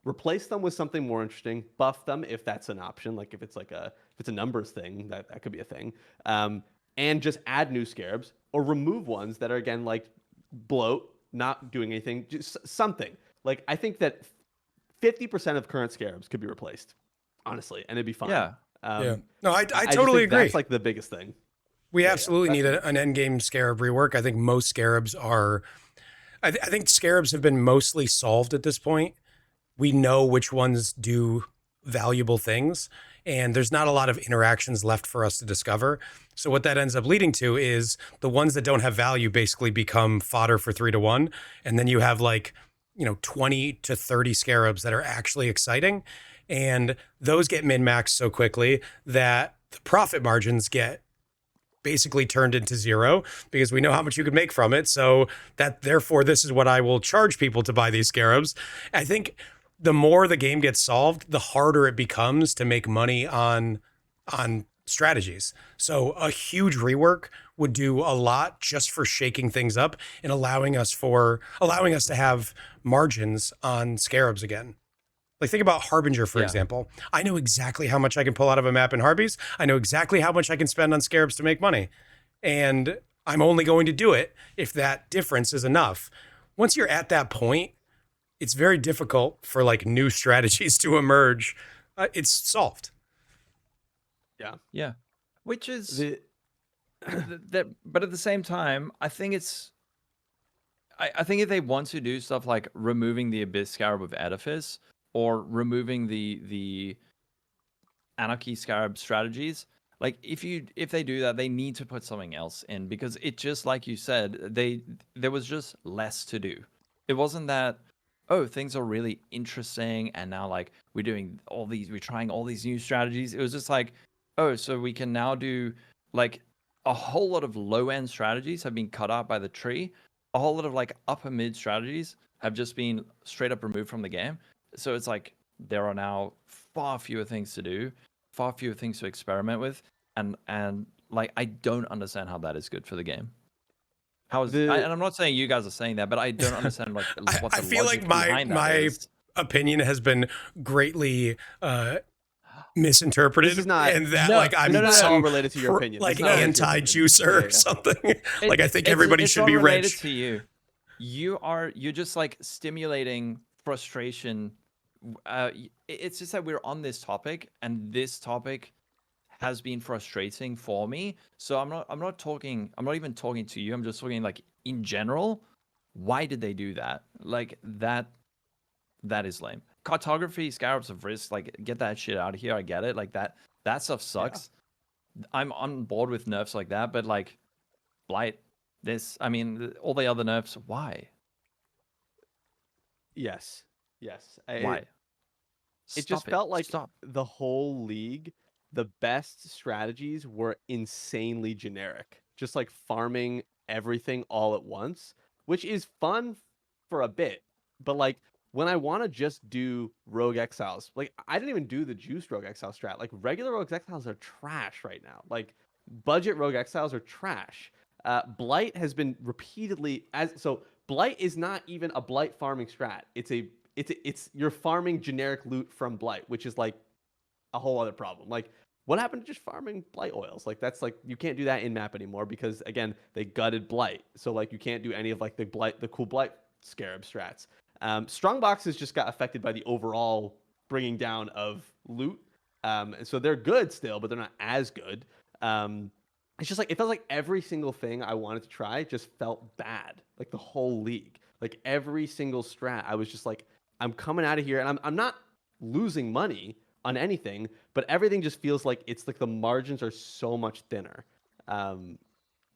Replace them with something more interesting. Buff them if that's an option. Like if it's a numbers thing, that could be a thing. And just add new scarabs or remove ones that are again like bloat, not doing anything, just something. Like I think that 50% of current scarabs could be replaced, honestly, and it'd be fine. No, I totally agree. That's like the biggest thing. We absolutely need an endgame scarab rework. I think most scarabs are. I think scarabs have been mostly solved at this point. We know which ones do valuable things, and there's not a lot of interactions left for us to discover. So what that ends up leading to is the ones that don't have value basically become fodder for 3-1, and then you have 20 to 30 scarabs that are actually exciting, and those get min-maxed so quickly that the profit margins get basically turned into zero because we know how much you could make from it. So therefore this is what I will charge people to buy these scarabs. I think the more the game gets solved, the harder it becomes to make money on strategies. So a huge rework would do a lot just for shaking things up and allowing us to have margins on scarabs again. Like think about Harbinger, for example. I know exactly how much I can pull out of a map in Harpies. I know exactly how much I can spend on scarabs to make money. And I'm only going to do it if that difference is enough. Once you're at that point, it's very difficult for new strategies to emerge. It's solved. Yeah. Which is that, but at the same time, I think I think if they want to do stuff like removing the Abyss Scarab of Edifice or removing the Anarchy Scarab strategies, Like if they do that, they need to put something else in, because it just, like you said, there was just less to do. It wasn't that, oh, things are really interesting and now like we're trying all these new strategies. It was just like, oh, so we can now do like a whole lot of low end strategies have been cut out by the tree. A whole lot of like upper mid strategies have just been straight up removed from the game. So it's like there are now far fewer things to do, far fewer things to experiment with, and like I don't understand how that is good for the game. And I'm not saying you guys are saying that, but I don't understand like what the I feel like logic behind that my is. opinion has been greatly misinterpreted, This is not- and that No, like I'm no, no, some all related to your opinion. like It's not related to your opinion. anti-juicer Yeah, or yeah. something. Like I think It's- everybody it's should not be related rich. to you. You're just like stimulating frustration. It's just that we're on this topic, and this topic has been frustrating for me. So I'm not even talking to you. I'm just talking like in general. Why did they do that? Like that is lame. Cartography, Scarabs of Risk, like get that shit out of here. I get it. Like that stuff sucks. I'm on board with nerfs like that, but like Blight, all the other nerfs, why? Yes. Why? It just felt like Stop. the whole league, the best strategies were insanely generic. Just like farming everything all at once, which is fun for a bit. But like when I want to just do Rogue Exiles, like I didn't even do the Juice Rogue Exile strat. Like regular Rogue Exiles are trash right now. Like budget Rogue Exiles are trash. Blight has been repeatedly Blight is not even a Blight farming strat. It's you're farming generic loot from Blight, which is like a whole other problem. Like what happened to just farming Blight oils? Like that's like you can't do that in map anymore because again they gutted Blight, so like you can't do any of like the cool Blight Scarab strats. Strong boxes just got affected by the overall bringing down of loot, and so they're good still, but they're not as good. It's just like it felt like every single thing I wanted to try just felt bad. Like the whole league, like every single strat, I was just like, I'm coming out of here, and I'm not losing money on anything, but everything just feels like it's like the margins are so much thinner.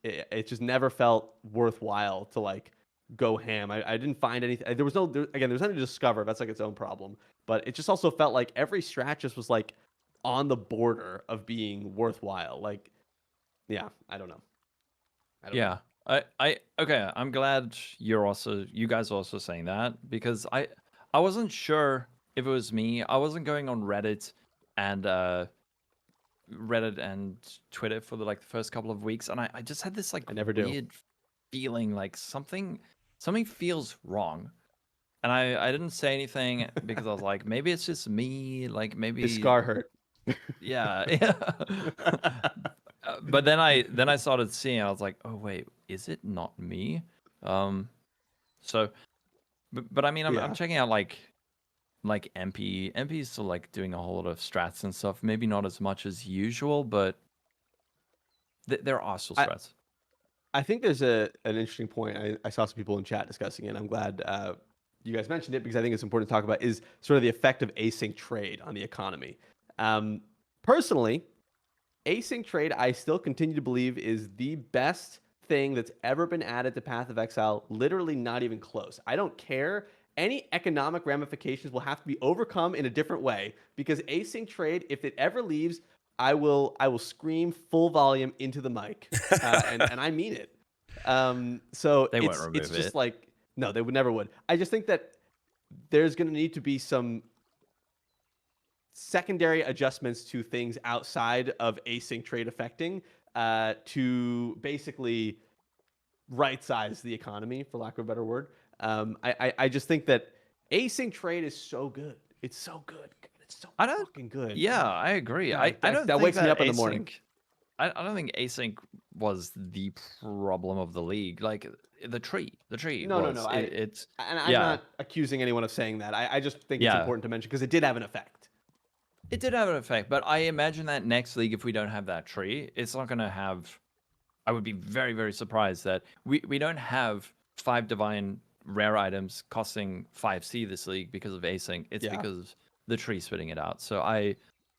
It just never felt worthwhile to like go ham. I didn't find anything. There's nothing to discover. That's like its own problem. But it just also felt like every strat just was like on the border of being worthwhile. Like, yeah, I don't know. Yeah. Okay, I'm glad you guys are also saying that, because I wasn't sure if it was me. I wasn't going on Reddit and Twitter for the first couple of weeks, and I just had this like I never do. weird feeling like something feels wrong. And I didn't say anything because I was like, maybe it's just me, like maybe The scar hurt. yeah. But then I started seeing, I was like, oh wait, is it not me? So but I mean I'm Yeah. checking out like MP is still like doing a whole lot of strats and stuff, maybe not as much as usual, but there are still strats. I think there's an interesting point. I saw some people in chat discussing it. I'm glad you guys mentioned it because I think it's important to talk about is sort of the effect of async trade on the economy. Personally, async trade I still continue to believe is the best thing that's ever been added to Path of Exile. Literally not even close. I don't care. Any economic ramifications will have to be overcome in a different way because async trade, if it ever leaves, I will scream full volume into the mic, and I mean it. So They won't it's remove just it. like no, they would never would. I just think that there's going to need to be some secondary adjustments to things outside of async trade affecting to basically right size the economy, for lack of a better word. I just think that async trade is so good. It's so good. It's so fucking good. Yeah, I agree. God, I don't that think wakes me that up in the morning. async. I don't think async was the problem of the league. Like the tree No. was. It's And I'm yeah. not accusing anyone of saying that. I just think it's Yeah. important to mention because it did have an effect. It did have an effect, but I imagine that next league, if we don't have that tree, it's not going to have. I would be very, very surprised that we don't have 5 divine rare items costing 5C this league because of async. It's Yeah. because the tree spitting it out. So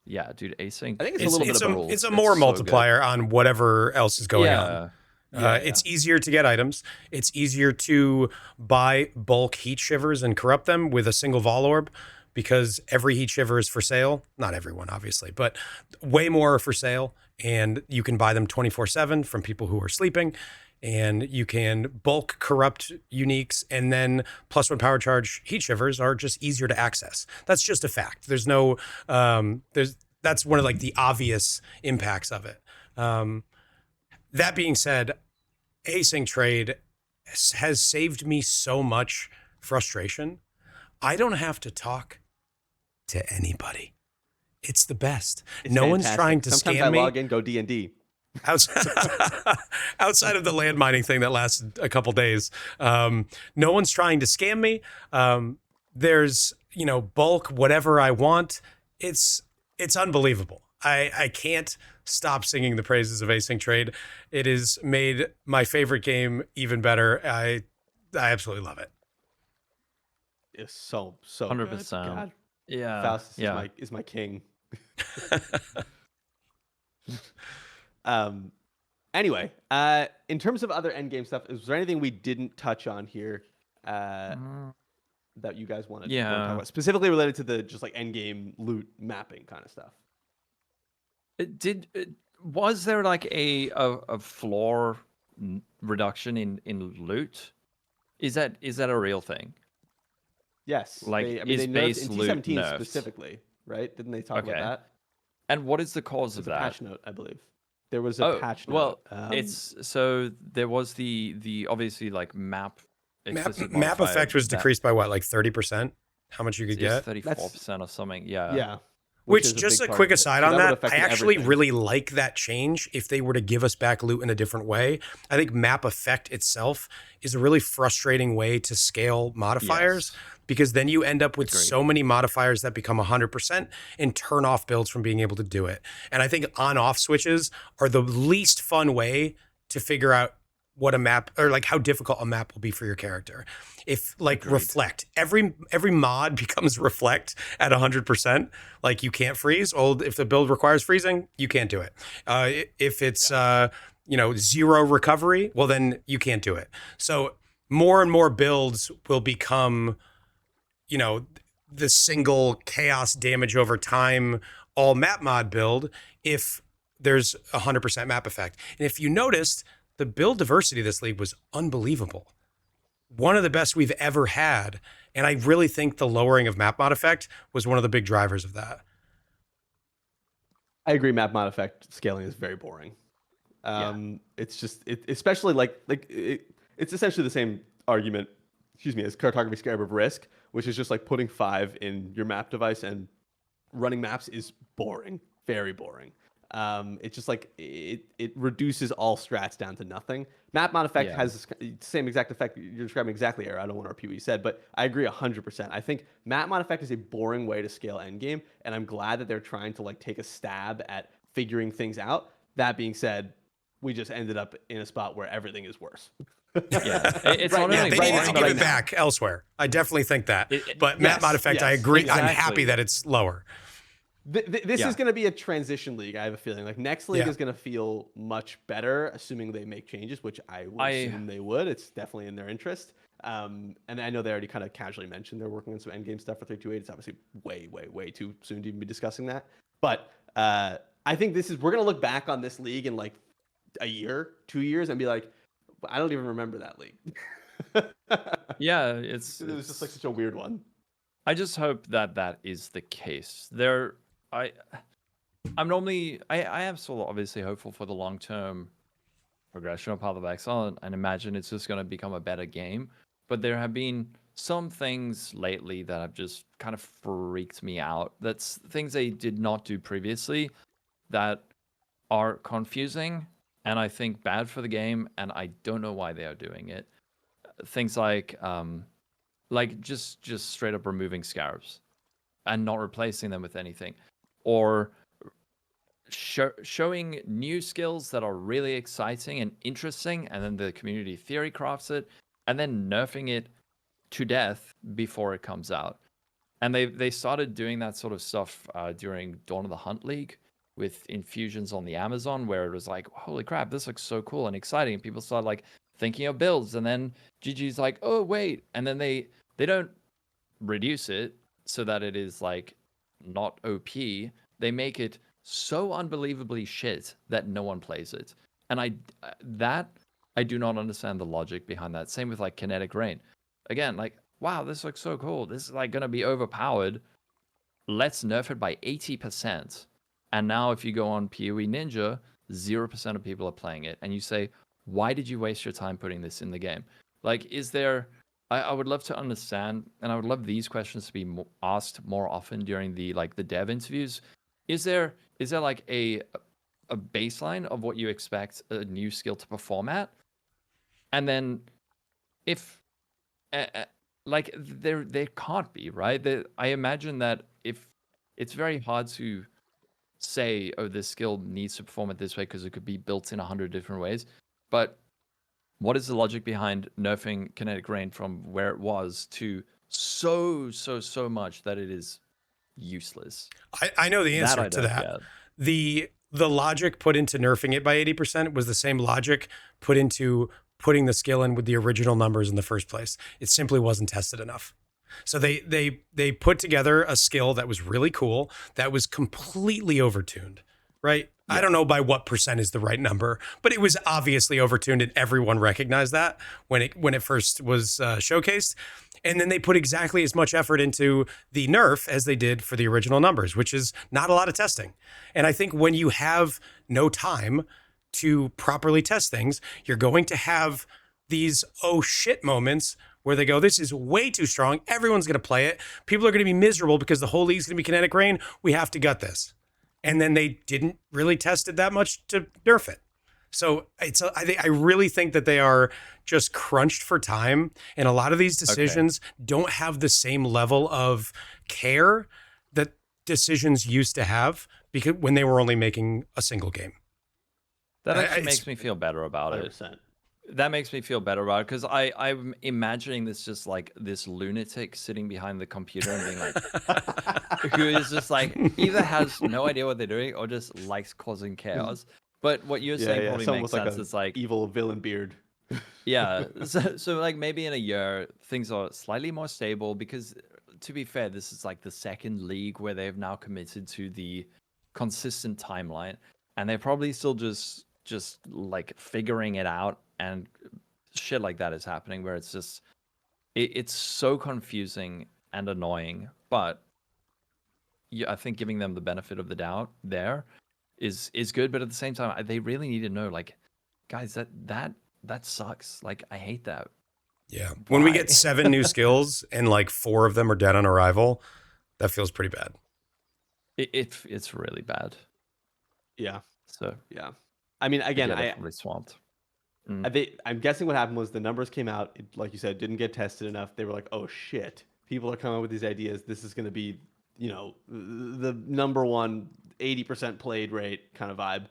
yeah, dude, async. I think it's a little bit of both. It's a more multiplier on whatever else is going on. It's easier to get items. It's easier to buy bulk heat shivers and corrupt them with a single vol orb, because every heat shiver is for sale. Not everyone, obviously, but way more are for sale. And you can buy them 24/7 from people who are sleeping. And you can bulk corrupt uniques, and then +1 power charge heat shivers are just easier to access. That's just a fact. There's no, that's one of like the obvious impacts of it. That being said, async trade has saved me so much frustration. I don't have to talk to anybody. It's the best. It's no fantastic. one's trying to Sometimes scam I me. log in, go D&D. Outside of the land mining thing that lasted a couple days, no one's trying to scam me. There's, bulk whatever I want. It's unbelievable. I can't stop singing the praises of async trade. It has made my favorite game even better. I absolutely love it. It's so 100%. God. Yeah. Faustus is my king. Anyway, in terms of other endgame stuff, is there anything we didn't touch on here that you guys wanted to talk about, specifically related to the just like endgame loot mapping kind of stuff? Was there like a floor reduction in loot? Is that a real thing? Yes. Like, they nerfed base in loot T17 nerfed? Specifically, right? Didn't they talk about Okay. that? And what is the cause of There's a that? patch note, I believe. There was a patch note. Well, it's so there was the obviously like map effect was decreased by what, like 30%? How much you could get? 34% or something. Yeah. Yeah. Which, just a quick aside on that, I actually really like that change if they were to give us back loot in a different way. I think map effect itself is a really frustrating way to scale modifiers, because then you end up with so many modifiers that become 100% and turn off builds from being able to do it. And I think on-off switches are the least fun way to figure out what a map, or like how difficult a map will be for your character. If like reflect, every mod becomes reflect at 100%. Like you can't freeze. Well, if the build requires freezing, you can't do it. If it's zero recovery, well then you can't do it. So more and more builds will become, the single chaos damage over time all map mod build if there's 100% map effect. And if you noticed, the build diversity of this league was unbelievable. One of the best we've ever had. And I really think the lowering of map mod effect was one of the big drivers of that. I agree. Map mod effect scaling is very boring. It's just, especially it's essentially the same argument, as cartography scarab of risk, which is just like putting 5 in your map device, and running maps is boring, very boring. It's just like it reduces all strats down to nothing. Map mod effect has the same exact effect you're describing exactly, Aaron. I don't want to repeat what you said, but I agree 100%. I think map mod effect is a boring way to scale endgame, and I'm glad that they're trying to like take a stab at figuring things out. That being said, we just ended up in a spot where everything is worse. It's they need to give it back elsewhere. I definitely think that. But map mod effect, I agree. Exactly. I'm happy that it's lower. This is going to be a transition league. I have a feeling like next league is going to feel much better, assuming they make changes, which I would assume they would. It's definitely in their interest. And I know they already kind of casually mentioned they're working on some endgame stuff for 3.28. It's obviously way too soon to even be discussing that. But I think we're going to look back on this league in like a year, 2 years, and be like, I don't even remember that league. It was just like such a weird one. I just hope that is the case. I am still obviously hopeful for the long-term progression of Path of Exile, and imagine it's just going to become a better game. But there have been some things lately that have just kind of freaked me out. That's things they did not do previously that are confusing and I think bad for the game, and I don't know why they are doing it. Things like just straight up removing scarabs and not replacing them with anything, or showing new skills that are really exciting and interesting, and then the community theory crafts it, and then nerfing it to death before it comes out. And they started doing that sort of stuff during Dawn of the Hunt League with infusions on the Amazon, where it was like, holy crap, this looks so cool and exciting. And people started like thinking of builds, and then GG's like, oh wait, and then they don't reduce it so that it is like not OP. They make it so unbelievably shit that no one plays it. And I do not understand the logic behind that. Same with like Kinetic Rain. Again, like, wow, this looks so cool. This is like going to be overpowered. Let's nerf it by 80%. And now if you go on PoE Ninja, 0% of people are playing it. And you say, why did you waste your time putting this in the game? Like, is there... I would love to understand, and I would love these questions to be asked more often during the dev interviews. Is there like a baseline of what you expect a new skill to perform at? And then if like there can't be, right? I imagine that if it's very hard to say, oh, this skill needs to perform it this way because it could be built in 100 different ways. But what is the logic behind nerfing Kinetic Rain from where it was to so much that it is useless? I know the answer to that. The logic put into nerfing it by 80% was the same logic put into putting the skill in with the original numbers in the first place. It simply wasn't tested enough. So they put together a skill that was really cool, that was completely overtuned, right? Yeah. I don't know by what percent is the right number, but it was obviously overtuned, and everyone recognized that when it first was showcased. And then they put exactly as much effort into the nerf as they did for the original numbers, which is not a lot of testing. And I think when you have no time to properly test things, you're going to have these oh shit moments where they go, this is way too strong. Everyone's going to play it. People are going to be miserable because the whole league's going to be Kinetic Rain. We have to gut this. And then they didn't really test it that much to nerf it. So I really think that they are just crunched for time. And a lot of these decisions don't have the same level of care that decisions used to have because when they were only making a single game. That actually makes me feel better about 100%. It. That makes me feel better about it because I'm imagining this just like this lunatic sitting behind the computer and being like, who is just like either has no idea what they're doing or just likes causing chaos. But what you're saying probably makes sense. It's like evil villain beard. Yeah. So like maybe in a year things are slightly more stable because to be fair, this is like the second league where they've now committed to the consistent timeline, and they're probably still just like figuring it out. And shit like that is happening where it's just, it's so confusing and annoying. But I think giving them the benefit of the doubt there is good. But at the same time, they really need to know, like, guys, that sucks. Like, I hate that. Yeah. Why? When we get 7 new skills and like 4 of them are dead on arrival, that feels pretty bad. It's really bad. Yeah. So yeah. I mean, again, I probably swamped. I'm guessing what happened was the numbers came out, it, like you said, didn't get tested enough. They were like, oh shit, people are coming up with these ideas. This is going to be, you know, the number one 80% played rate kind of vibe.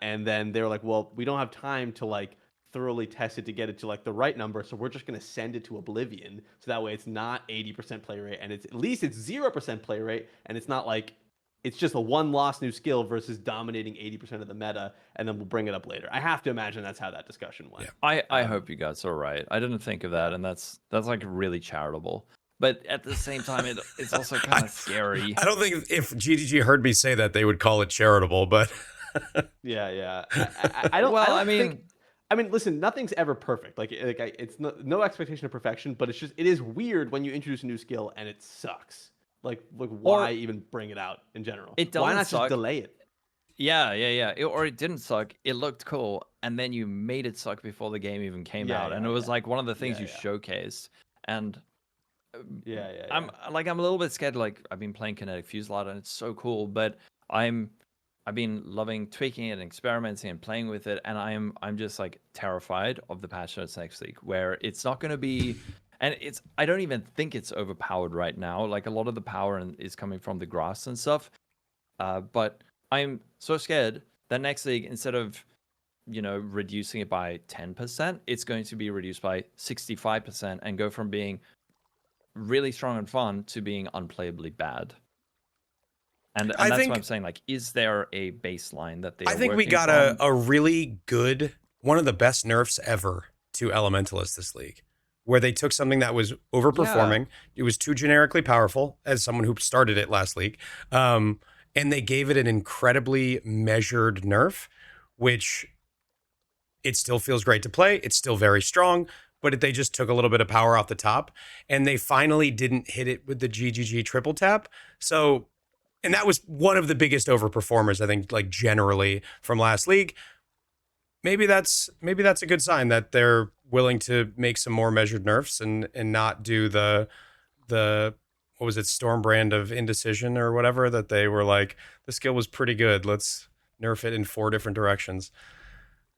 And then they were like, well, we don't have time to like thoroughly test it to get it to like the right number. So we're just going to send it to oblivion. So that way it's not 80% play rate and it's at least it's 0% play rate. And it's not like, it's just a one lost new skill versus dominating 80% of the meta, and then we'll bring it up later. I have to imagine that's how that discussion went. Yeah. I hope you guys are right. I didn't think of that, and that's like really charitable. But at the same time, it's also kind of scary. I don't think if GGG heard me say that, they would call it charitable, but... yeah. I don't. Well, I mean, listen, nothing's ever perfect. It's no expectation of perfection, but it is weird when you introduce a new skill and it sucks. Like why even bring it out in general? Why not just delay it? Yeah. Or it didn't suck. It looked cool, and then you made it suck before the game even came out, and it was like one of the things you showcased. And I'm a little bit scared. Like I've been playing Kinetic Fuse a lot, and it's so cool, but I've been loving tweaking it and experimenting and playing with it, and I'm just like terrified of the patch notes next week, where it's not going to be. And I don't even think it's overpowered right now. Like a lot of the power is coming from the grass and stuff. But I'm so scared that next league, instead of, you know, reducing it by 10%, it's going to be reduced by 65% and go from being really strong and fun to being unplayably bad. And I that's think what I'm saying. Like, is there a baseline that they I are think we working got from? a really good, one of the best nerfs ever to Elementalists this league, where they took something that was Yeah. overperforming. It was too generically powerful, as someone who started it last league. And they gave it an incredibly measured nerf, which it still feels great to play. It's still very strong, but they just took a little bit of power off the top. And they finally didn't hit it with the GGG triple tap. So, and that was one of the biggest overperformers, I think, like generally from last league. Maybe that's a good sign that they're willing to make some more measured nerfs and not do the what was it, Storm brand of indecision or whatever, that they were like, the skill was pretty good, let's nerf it in 4 different directions.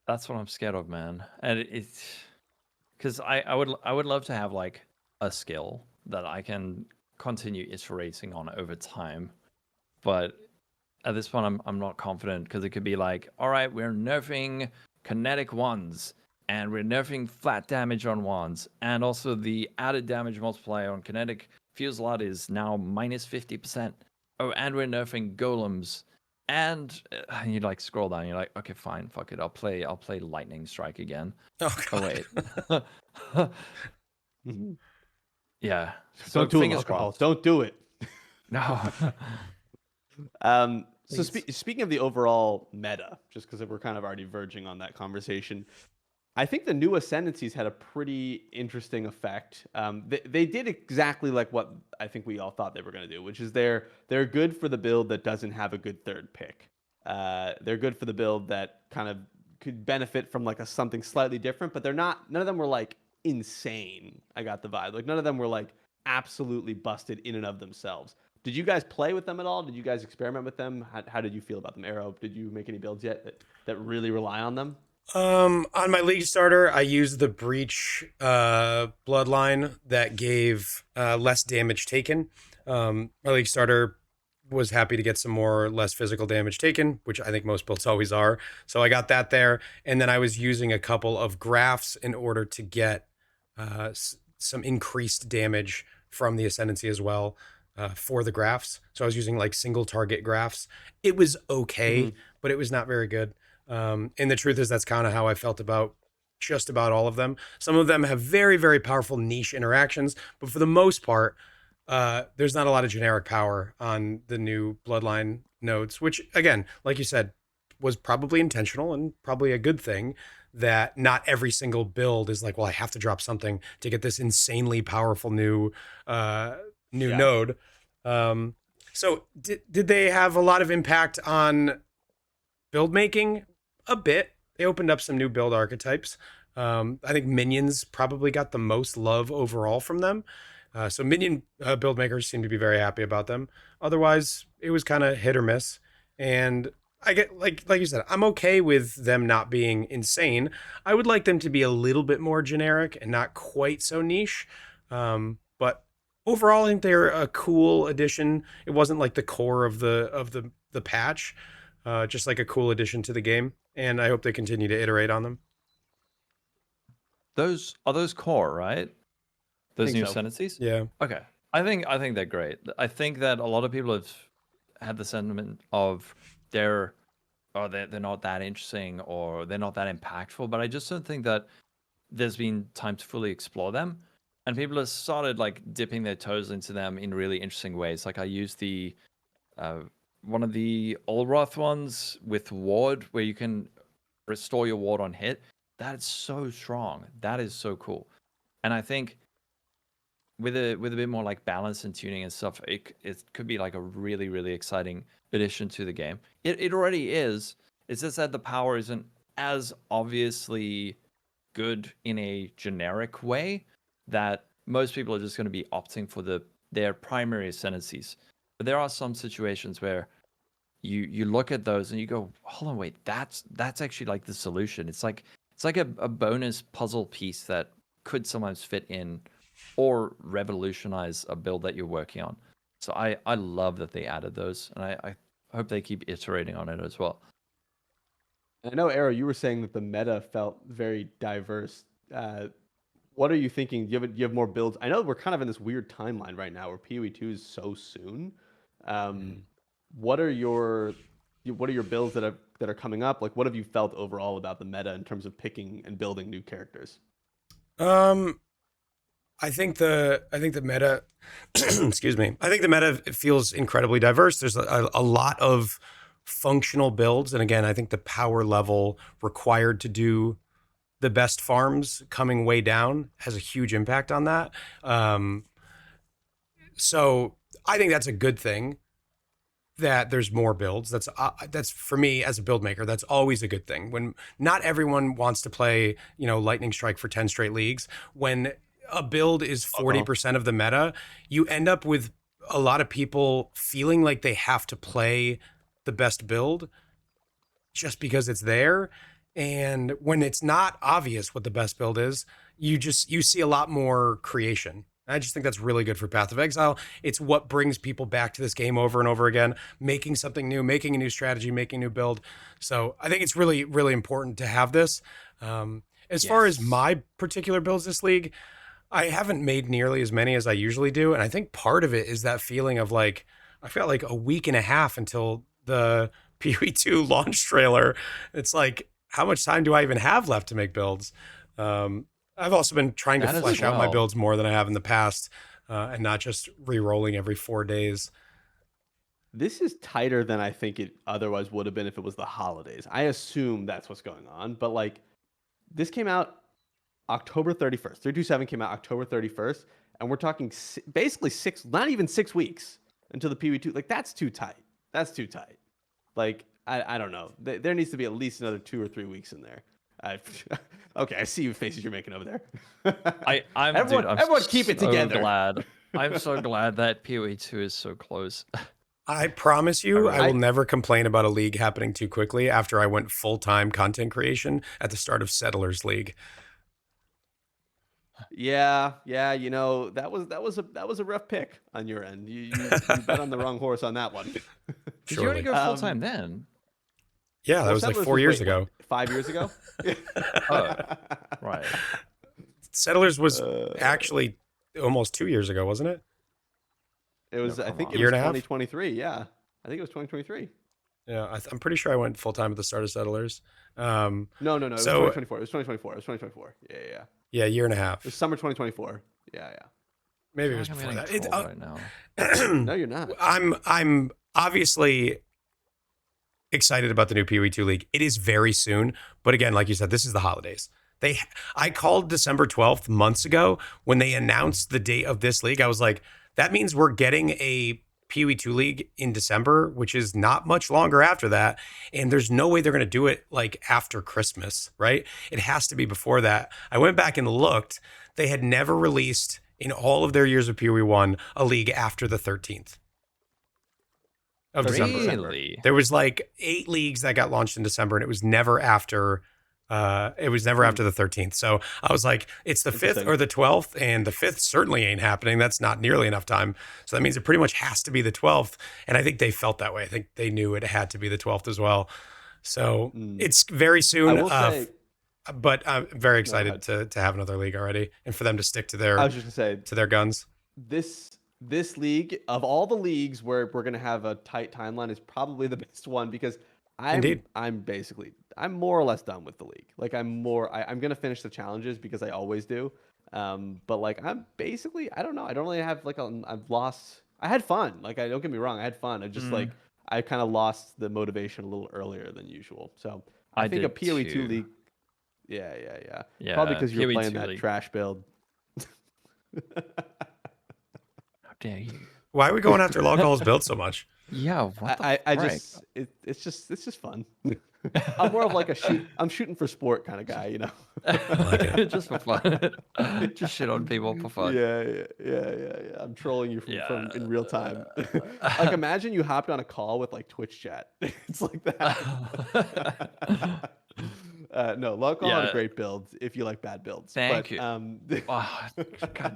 That's what I'm scared of, man. And it's because I would love to have like a skill that I can continue iterating on over time, but at this point I'm not confident because it could be like, all right, we're nerfing kinetic ones and we're nerfing flat damage on ones, and also the added damage multiplier on kinetic fuse lot is now minus 50%. Oh, and we're nerfing golems. And you like scroll down, you're like, okay, fine, fuck it. I'll play lightning strike again. Oh, Oh God. wait. Mhm. Yeah. So Don't do it, fingers alcohol. crossed. Don't do it. No. So Please. speaking of the overall meta, just because we're kind of already verging on that conversation, I think the new Ascendancies had a pretty interesting effect. They did exactly like what I think we all thought they were going to do, which is they're good for the build that doesn't have a good third pick. They're good for the build that kind of could benefit from like something slightly different, but they're not. None of them were like insane. I got the vibe. Like none of them were like absolutely busted in and of themselves. Did you guys play with them at all? Did you guys experiment with them? How did you feel about them? Arrow, did you make any builds yet that really rely on them? On my league starter, I used the breach bloodline that gave less damage taken. My league starter was happy to get some more less physical damage taken, which I think most builds always are. So I got that there, and then I was using a couple of graphs in order to get some increased damage from the ascendancy as well for the graphs. So I was using like single target graphs. It was okay, but it was not very good. And the truth is, that's kind of how I felt about just about all of them. Some of them have very, very powerful niche interactions, but for the most part, there's not a lot of generic power on the new Bloodline nodes, which, again, like you said, was probably intentional and probably a good thing. That not every single build is like, well, I have to drop something to get this insanely powerful new Yeah. node. So did they have a lot of impact on build making? A bit. They opened up some new build archetypes. I think minions probably got the most love overall from them. So minion build makers seem to be very happy about them. Otherwise, it was kind of hit or miss. And I get like you said, I'm okay with them not being insane. I would like them to be a little bit more generic and not quite so niche. But overall, I think they're a cool addition. It wasn't like the core of the patch, just like a cool addition to the game. And I hope they continue to iterate on them. Those are those core, right? Those Think new so. ascendancies? Yeah. Okay. I think they're great. I think that a lot of people have had the sentiment of they're they're not that interesting or they're not that impactful, but I just don't think that there's been time to fully explore them. And people have started like dipping their toes into them in really interesting ways. Like I used the uh, one of the Olroth ones with ward where you can restore your ward on hit. That is so strong. That is so cool. And I think with a bit more like balance and tuning and stuff, it could be like a really, really exciting addition to the game. It already is. It's just that the power isn't as obviously good in a generic way that most people are just going to be opting for their primary ascendancies. But there are some situations where you look at those and you go, hold on, wait, that's actually like the solution. It's like a bonus puzzle piece that could sometimes fit in or revolutionize a build that you're working on. So I love that they added those, and I hope they keep iterating on it as well. I know, Arrow, you were saying that the meta felt very diverse. what are you thinking? Do you have more builds? I know we're kind of in this weird timeline right now where PoE 2 is so soon. What are your builds that are coming up? Like, what have you felt overall about the meta in terms of picking and building new characters? I think the meta, excuse me. I think the meta feels incredibly diverse. There's a lot of functional builds, and again, I think the power level required to do the best farms coming way down has a huge impact on that. So I think that's a good thing that there's more builds. That's for me as a build maker, that's always a good thing. When not everyone wants to play, Lightning Strike for 10 straight leagues, when a build is 40% of the meta, you end up with a lot of people feeling like they have to play the best build just because it's there. And when it's not obvious what the best build is, you see a lot more creation. I just think that's really good for Path of Exile. It's what brings people back to this game over and over again, making something new, making a new strategy, making a new build. So I think it's really, really important to have this. As far as my particular builds this league, I haven't made nearly as many as I usually do. And I think part of it is that feeling of like, I felt like a week and a half until the PoE 2 launch trailer. It's like, how much time do I even have left to make builds? I've also been trying to flesh out my builds more than I have in the past, and not just re-rolling every 4 days. This is tighter than I think it otherwise would have been if it was the holidays. I assume that's what's going on, but like, this came out October 31st. 3.27 came out October 31st, and we're talking basically not even 6 weeks until the PoE 2. Like, that's too tight. That's too tight. Like, I don't know. There needs to be at least another 2 or 3 weeks in there. Okay, I see you faces you're making over there. Everyone keep it together. I'm so glad that PoE 2 is so close. I promise you, I will never complain about a league happening too quickly after I went full-time content creation at the start of Settlers League. Yeah, that was a rough pick on your end. You bet on the wrong horse on that one. Did you already go full-time then? Yeah, that was like 4 years ago. 5 years ago? Oh, right. Settlers was actually almost 2 years ago, wasn't it? It was, I think it was 2023. Yeah. I think it was 2023. Yeah, I'm pretty sure I went full-time at the start of Settlers. No. It was 2024. It was 2024. Yeah. Yeah, a year and a half. It was summer 2024. Yeah. Maybe it was before that. Right now. No, you're not. I'm obviously excited about the new PoE 2 league. It is very soon, but again, like you said, this is the holidays. I called December 12th months ago when they announced the date of this league. I was like, that means we're getting a PoE 2 league in December, which is not much longer after that. And there's no way they're going to do it like after Christmas, right? It has to be before that. I went back and looked. They had never released in all of their years of PoE 1 a league after the 13th. Of December. Really? There was like 8 leagues that got launched in December, and it was never after after the 13th. So I was like, it's the 5th or the 12th, and the 5th certainly ain't happening. That's not nearly enough time. So that means it pretty much has to be the 12th. And I think they felt that way. I think they knew it had to be the 12th as well. So it's very soon. I will say, but I'm very excited to have another league already, and for them to stick to their guns. This league, of all the leagues where we're going to have a tight timeline, is probably the best one because I'm more or less done with the league. Like I'm going to finish the challenges because I always do. But like I don't know. I don't really have I had fun. Like don't get me wrong. I had fun. I just I kind of lost the motivation a little earlier than usual. So I think a PoE 2 league. Yeah. Probably because you're playing that trash build. Dare you? Why are we going after Loghal's build so much? Yeah, it's just fun. I'm more of like I'm shooting for sport kind of guy, you know. Just for fun. Just shit on people for fun. Yeah. I'm trolling you from in real time. Like imagine you hopped on a call with like Twitch chat. It's like that. No, Local had a great build if you like bad builds. Thank you. God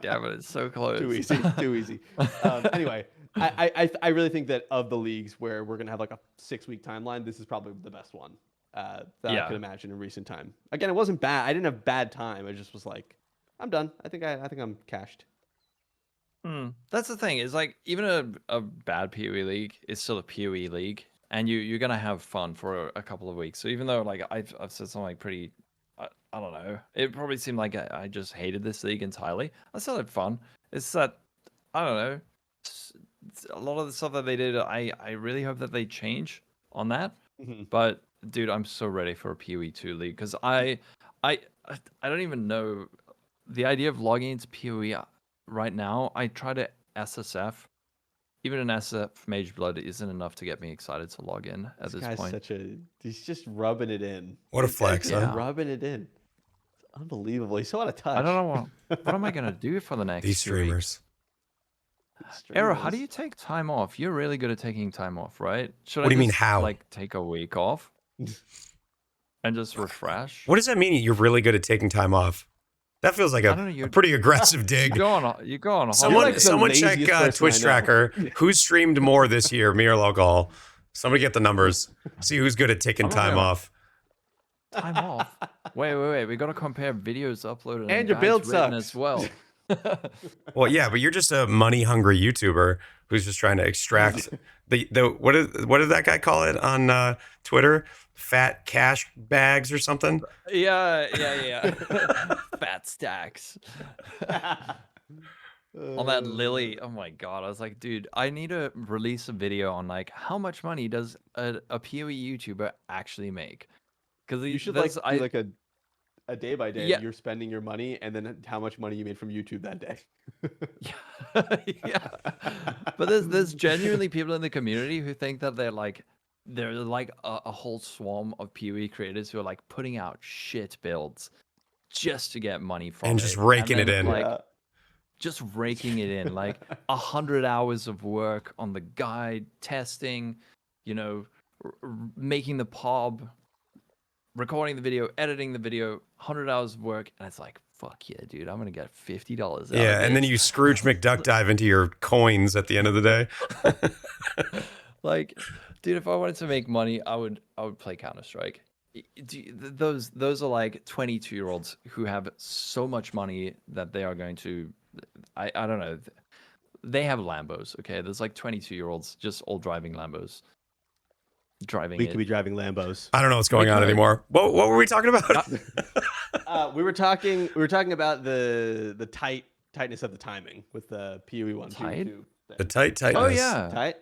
damn it, it's so close. Too easy. Anyway, I really think that of the leagues where we're gonna have like a 6-week timeline, this is probably the best one that I could imagine in recent time. Again, it wasn't bad. I didn't have bad time. I just was like, I'm done. I think I'm cashed. That's the thing. Is like even a bad PoE league is still a PoE league, and you're gonna have fun for a couple of weeks. So even though like I've said something like pretty, I don't know, it probably seemed like I just hated this league entirely. I still had fun. It's that I don't know. A lot of the stuff that they did, I really hope that they change on that. But dude, I'm so ready for a PoE 2 league because I don't even know the idea of logging into PoE right now. I try to SSF. Even an SF Mage Blood isn't enough to get me excited to log in at this guy's point. he's just rubbing it in. What a flex, He's huh? rubbing it in. It's unbelievable. He's so out of touch. I don't know what am I gonna do for the next These few weeks? streamers. Arrow, how do you take time off? You're really good at taking time off, right? Should What do I you mean, just, how? like take a week off and just refresh? What does that mean? You're really good at taking time off. That feels like I don't know, a you're- pretty aggressive dig. You go on a Someone, holiday. someone the check laziest person Twitch I know. tracker. Who streamed more this year, me or Local? Somebody get the numbers. See who's good at taking I'm not time gonna- off. Time off. Wait. We gotta compare videos uploaded And your guides build written sucks. as well. Well, yeah, but you're just a money-hungry YouTuber who's just trying to extract the what did that guy call it on Twitter? Fat cash bags or something? Yeah. Fat stacks. On that Lily, oh my god, I was like, dude, I need to release a video on like how much money does a PoE YouTuber actually make? Because You should like do like a day by day. Yeah. You're spending your money, and then how much money you made from YouTube that day. yeah. But there's genuinely people in the community who think that they're like a whole swarm of PoE creators who are like putting out shit builds just to get money from And it. just raking it then, in. Like, just raking it in, like 100 hours of work on the guide, testing, you know, making the POB, recording the video, editing the video, 100 hours of work, and it's like, fuck yeah, dude, I'm gonna get $50 out of Yeah, and then this. you Scrooge McDuck dive into your coins at the end of the day. Like, dude, if I wanted to make money, I would play Counter-Strike. Those are like 22-year-olds who have so much money that they are going to, I don't know, they have Lambos. Okay, there's like 22-year-olds just all driving Lambos, driving We it. could be driving Lambos. I don't know what's going on could. anymore. What were we talking about? We were talking about the tightness of the timing with the PoE 1, Tight? PoE 2. The tightness. Oh yeah, Tight?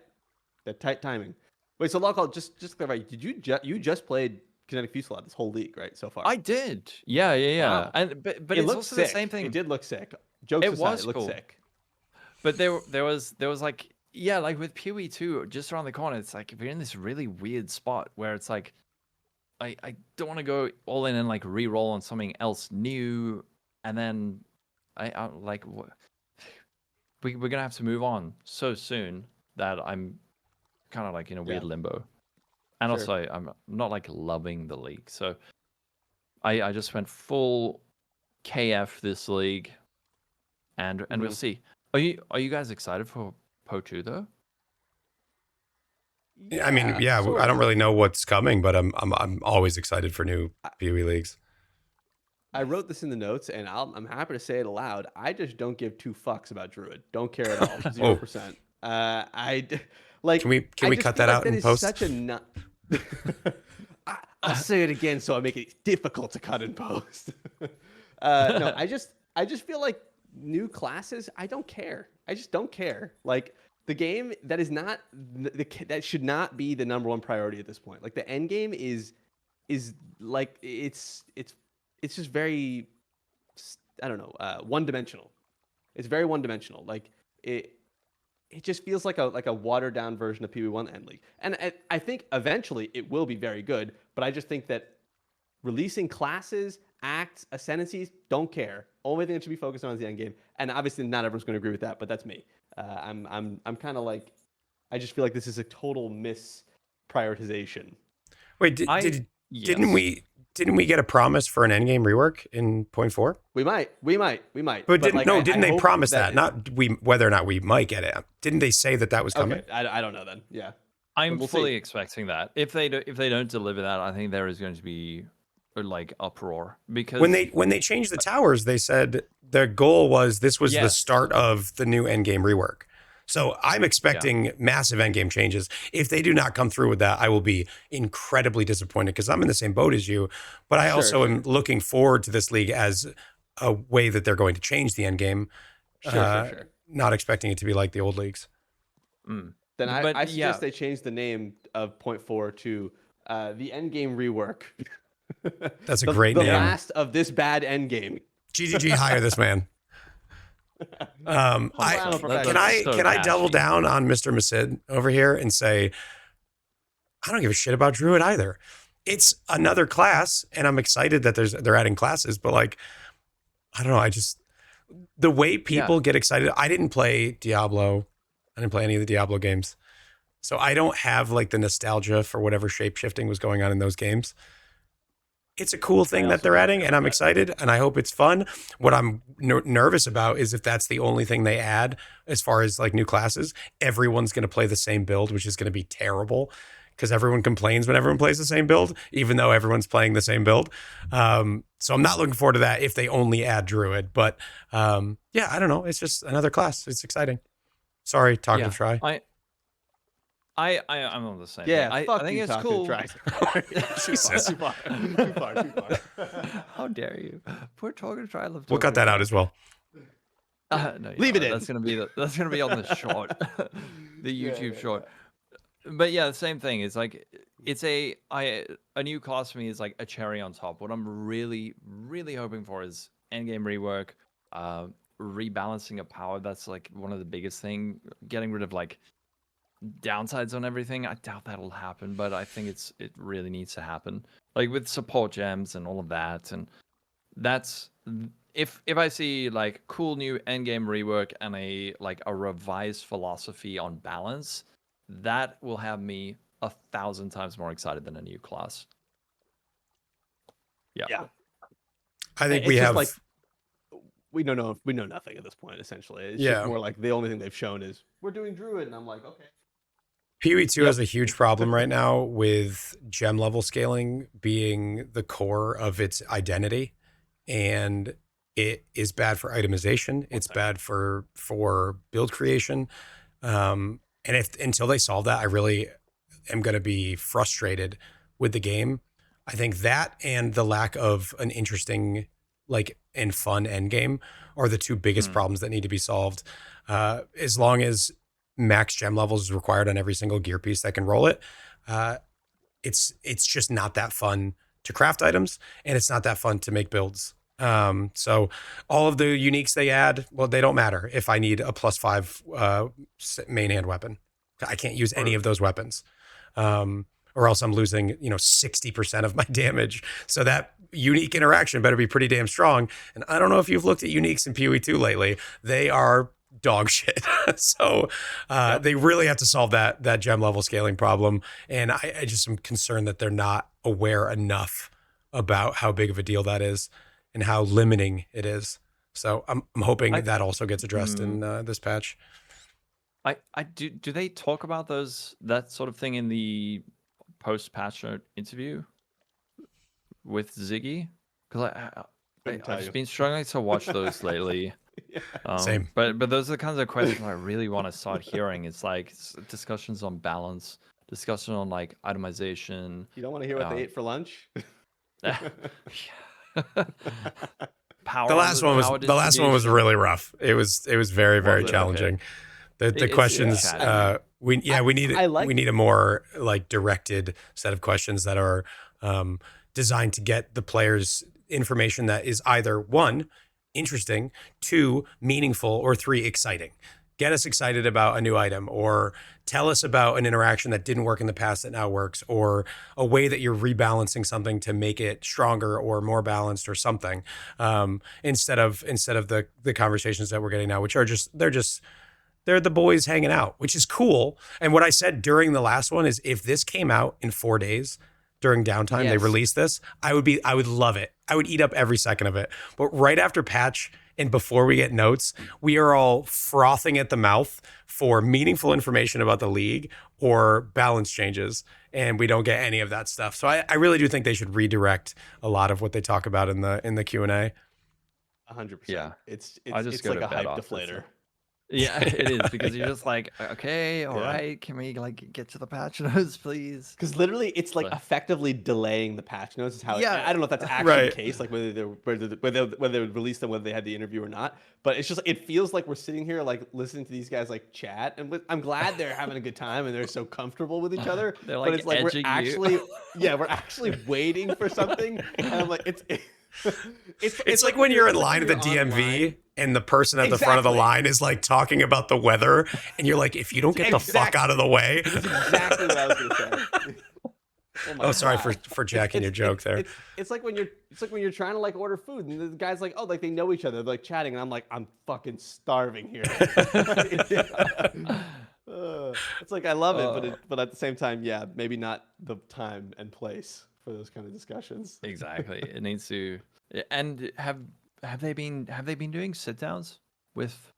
The tight timing. Wait, so Local, just to clarify, did you just played Kinetic Fusillade this whole league, right, so far? I did. Yeah. Wow. And but it it's looked also sick. the same thing. It did look sick. Jokes It aside, was it looked cool. sick. But there was like, yeah, like with PoE 2, just around the corner, it's like we're in this really weird spot where it's like I don't want to go all in and like re-roll on something else new, and then I like we're gonna have to move on so soon that I'm kind of like in a weird limbo. And Sure. also I'm not like loving the league. So I just went full KF this league, and we'll see. Are you guys excited for Po2 though? I mean, yeah, sort I don't of. really know what's coming, but I'm always excited for new PoE leagues. I wrote this in the notes, and I'm happy to say it aloud. I just don't give two fucks about Druid. Don't care at all. 0%. Like. Can we I just cut feel that like out in is post? Such a I'll say it again so I make it difficult to cut in post. No, I just feel like new classes. I don't care. I just don't care. Like the game that is not that should not be the number one priority at this point. Like the end game is like it's just very, I don't know, one dimensional. It's very one dimensional. Like it just feels like a watered down version of PoE1 End League. And I think eventually it will be very good, but I just think that releasing classes, acts, ascendancies, don't care. Only thing that should be focused on is the end game. And obviously not everyone's going to agree with that, but that's me. I'm kind of like, I just feel like this is a total misprioritization. Wait, didn't we get a promise for an endgame rework in 0.4? We might. But like, didn't they hope promise that? Not whether or not we might get it. Didn't they say that was coming? Okay, I don't know then. Yeah. I'm We'll fully see. expecting that. If they don't deliver that, I think there is going to be like uproar because when they changed the towers, they said their goal was this was the Yes. start of the new endgame rework. So I'm expecting massive endgame changes. If they do not come through with that, I will be incredibly disappointed because I'm in the same boat as you. But I also am looking forward to this league as a way that they're going to change the endgame. Sure. Not expecting it to be like the old leagues. Then But I suggest they change the name of 0.4 to the Endgame Rework. That's a great name. The last of this bad Endgame. GGG, hire this man. Can I double down on Mr. Masid over here and say, I don't give a shit about Druid either. It's another class, and I'm excited that they're adding classes, but like, I don't know. The way people get excited. I didn't play Diablo. I didn't play any of the Diablo games. So I don't have like the nostalgia for whatever shape shifting was going on in those games. It's a cool thing that they're adding, and I'm excited, and I hope it's fun. What I'm nervous about is if that's the only thing they add as far as like new classes, everyone's going to play the same build, which is going to be terrible because everyone complains when everyone plays the same build, even though everyone's playing the same build. So I'm not looking forward to that if they only add Druid. But I don't know. It's just another class. It's exciting. Sorry, talkative try. I'm on the same. Yeah, I think it's cool. Jesus. Too far. How dare you? Poor talkative try. We'll cut that out as well. No, Leave it in. That's gonna be on the short, the YouTube short. But yeah, the same thing. It's like it's a new class for me is like a cherry on top. What I'm really hoping for is endgame rework, rebalancing of power. That's like one of the biggest thing. Getting rid of like downsides on everything. I doubt that'll happen, but I think it really needs to happen. Like with support gems and all of that, and that's if I see like cool new endgame rework and a revised philosophy on balance, that will have me 1,000 times more excited than a new class. Yeah. I think we know nothing at this point. Essentially, it's just more like the only thing they've shown is we're doing Druid, and I'm like, okay. PoE2 has a huge problem right now with gem level scaling being the core of its identity, and it is bad for itemization. It's bad for build creation, and until they solve that, I really am going to be frustrated with the game. I think that and the lack of an interesting and fun end game are the two biggest problems that need to be solved. As long as max gem levels is required on every single gear piece that can roll it, it's just not that fun to craft items, and it's not that fun to make builds. So all of the uniques they add, well, they don't matter if I need a +5 main hand weapon. I can't use any of those weapons, or else I'm losing 60% of my damage. So that unique interaction better be pretty damn strong. And I don't know if you've looked at uniques in PoE2 lately. They are dog shit. So they really have to solve that gem level scaling problem. And I just am concerned that they're not aware enough about how big of a deal that is and how limiting it is. So I'm hoping that also gets addressed in this patch. Do they talk about that sort of thing in the post-patch note interview with Ziggy? Because I've just been struggling to watch those lately. Same. But those are the kinds of questions I really want to start hearing. It's like discussions on balance, discussion on like itemization. You don't want to hear what they ate for lunch? Power. The last one was really rough. It was very, very challenging. Okay. The questions we need a more directed set of questions that are designed to get the players information that is either 1, interesting, 2, meaningful, or 3, exciting. Get us excited about a new item, or tell us about an interaction that didn't work in the past that now works, or a way that you're rebalancing something to make it stronger or more balanced or something. Instead of the conversations that we're getting now, which are they're the boys hanging out, which is cool. And what I said during the last one is, if this came out in 4 days during downtime, they released this, I would love it. I would eat up every second of it. But right after patch and before we get notes, we are all frothing at the mouth for meaningful information about the league or balance changes, and we don't get any of that stuff. So I really do think they should redirect a lot of what they talk about in the Q&A. 100%. Yeah. It's I just go like to a bed hype after, deflator. so. Yeah, it is, because Yeah. you're just like, okay, all right, can we like get to the patch notes, please? Because literally, it's like So- effectively delaying the patch notes. Is how Yeah. I don't know if that's actually Right. the case, like whether they released them, whether they had the interview or not. But it's just it feels like we're sitting here like listening to these guys like chat, and I'm glad they're having a good time and they're so comfortable with each other. They're, but like, it's like we're edging you. actually we're actually waiting for something, and I'm like It's like when you're in line at the you're DMV online. and the person at the front of the Exactly. line is like talking about the weather, and you're like, if you don't get the fuck out of the way. That's exactly what I was gonna say. my Oh, sorry God. for jacking your joke there. It's like when you're trying to like order food and the guy's like, oh, like they know each other, they're like chatting, and I'm like, I'm fucking starving here. It's like I love it, but at the same time, yeah, maybe not the time and place for those kind of discussions. Exactly. It needs to. And have they been doing sit downs with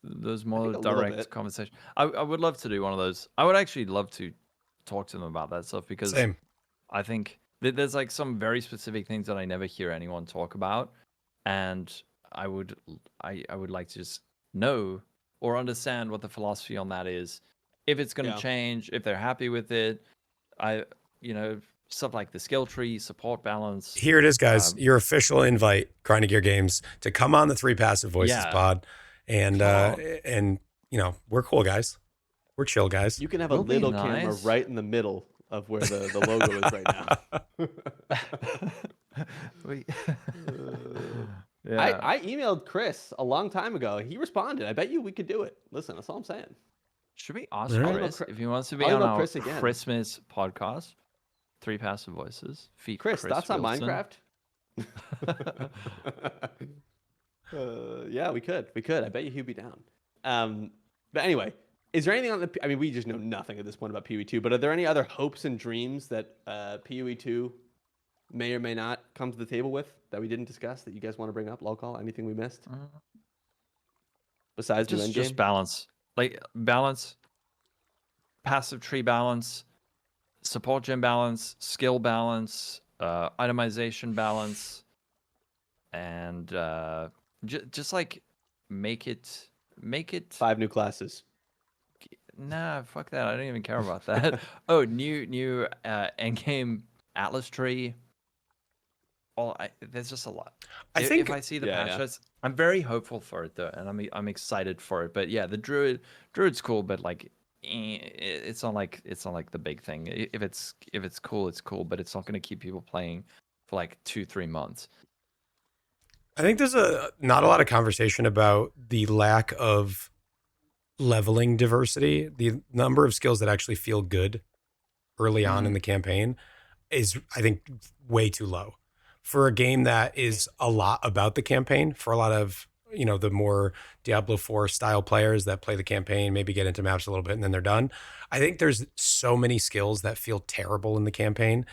those more think a little direct bit. conversations? I would love to do one of those. I would actually love to talk to them about that stuff, because Same. I think there's like some very specific things that I never hear anyone talk about, and I would like to just know or understand what the philosophy on that is, if it's going to Yeah. change, if they're happy with it. Stuff like the skill tree, support balance. Here it is, guys. Your official invite, Grinding Gear Games, to come on the Three Passive Voices Yeah. pod, and we're cool guys. We're chill guys. You can have a Will be little camera nice. right in the middle of where the logo is right now. Yeah. I emailed Chris a long time ago. He responded. I bet you we could do it. Listen, that's all I'm saying. Should we ask All right. Chris if he wants to be I'll on email our Chris again. Christmas podcast? Three Passive Voices. Feet Chris, thoughts on Wilson. Minecraft? Yeah, we could. I bet you he'd be down. But anyway, is there anything on the? I mean, we just know nothing at this point about PoE2. But are there any other hopes and dreams that PoE2 may or may not come to the table with that we didn't discuss that you guys want to bring up? Locall? Anything we missed besides the end game? Just balance, like balance, passive tree balance, support gem balance, skill balance, itemization balance, and just like make it 5 new classes. Nah, fuck that. I don't even care about that. Oh, new endgame Atlas tree. There's just a lot. I think if I see the Yeah, patch yeah. notes, I'm very hopeful for it though, and I'm excited for it. But yeah, the druid's cool, but like it's not like the big thing. If it's cool, it's cool, but it's not going to keep people playing for like 2-3 months. I think there's not a lot of conversation about the lack of leveling diversity. The number of skills that actually feel good early on in the campaign is, I think, way too low for a game that is a lot about the campaign. For a lot of, the more Diablo 4 style players that play the campaign, maybe get into maps a little bit and then they're done. I think there's so many skills that feel terrible in the campaign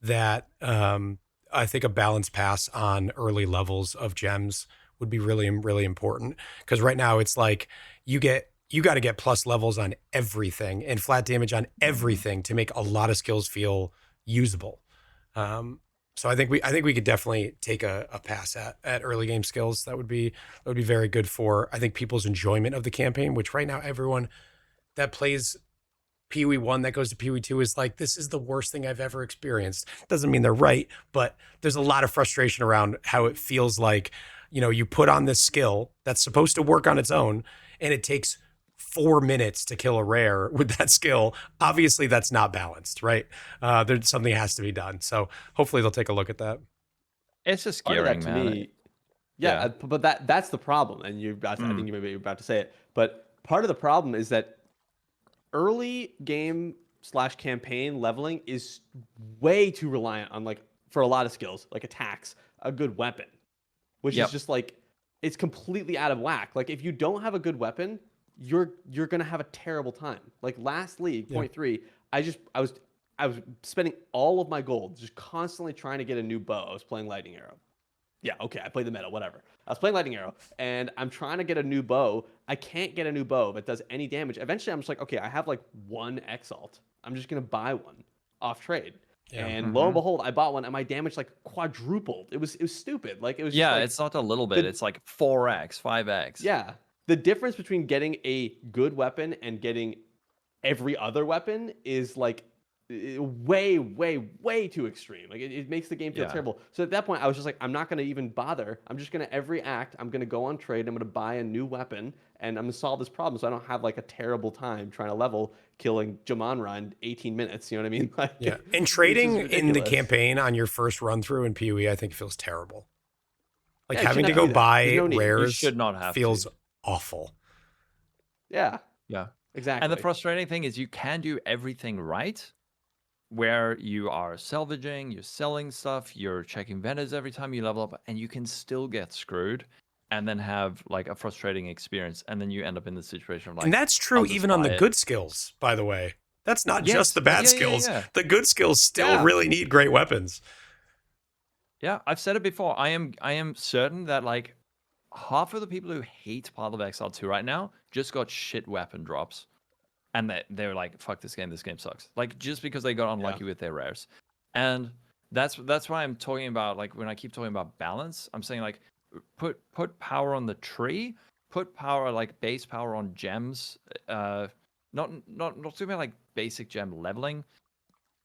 that I think a balanced pass on early levels of gems would be really, really important. Because right now it's like you got to get plus levels on everything and flat damage on everything to make a lot of skills feel usable. So I think we could definitely take a pass at early game skills. That would be very good for, I think, people's enjoyment of the campaign, which right now everyone that plays PoE 1 that goes to PoE 2 is like, this is the worst thing I've ever experienced. Doesn't mean they're right, but there's a lot of frustration around how it feels like, you put on this skill that's supposed to work on its own and it takes 4 minutes to kill a rare with that skill. Obviously that's not balanced, right? There's something has to be done. So hopefully they'll take a look at that. It's just Part of gearing, that to man. me, yeah, but that's the problem, and I think you maybe you're about to say it. But part of the problem is that early game / campaign leveling is way too reliant on, like, for a lot of skills, like attacks, a good weapon, which is just like, it's completely out of whack. Like, if you don't have a good weapon, you're gonna have a terrible time. Like last league, point 3, I was spending all of my gold just constantly trying to get a new bow. I was playing Lightning Arrow, Yeah, okay, I played the meta, whatever. I was playing Lightning Arrow, and I'm trying to get a new bow. I can't get a new bow that does any damage. Eventually, I'm just like, okay, I have like one Exalt. I'm just gonna buy one off trade. Yeah. And lo and behold, I bought one, and my damage like quadrupled. It was stupid. Like it was just Yeah, like it's not a little bit. It's like 4x, 5x. yeah. The difference between getting a good weapon and getting every other weapon is like way, way, way too extreme. Like it makes the game feel terrible. So at that point, I was just like, I'm not going to even bother. I'm just going to every act, I'm going to go on trade. I'm going to buy a new weapon, and I'm going to solve this problem so I don't have like a terrible time trying to level killing Jamanra in 18 minutes. You know what I mean? Like, Yeah. And trading in the ridiculous. campaign on your first run through in PoE, I think feels terrible. Like Yeah, it having to shouldn't go have to do that. buy There's no need. You rares You should not have feels to. awful. Yeah, Yeah. exactly. And the frustrating thing is you can do everything right, where you are salvaging, you're selling stuff, you're checking vendors every time you level up, and you can still get screwed and then have like a frustrating experience. And then you end up in the situation of like, And that's true I'll just even on buy the it. good skills, by the way. That's not Yes. just the bad Yeah, yeah, skills. yeah. The good skills still Yeah. really need great weapons. Yeah, I've said it before. I am certain that like half of the people who hate Path of Exile 2 right now just got shit weapon drops. And they're like, fuck this game sucks. Like just because they got unlucky with their rares. And that's why I'm talking about like when I keep talking about balance, I'm saying like put power on the tree, put power like base power on gems. Not talking about like basic gem leveling,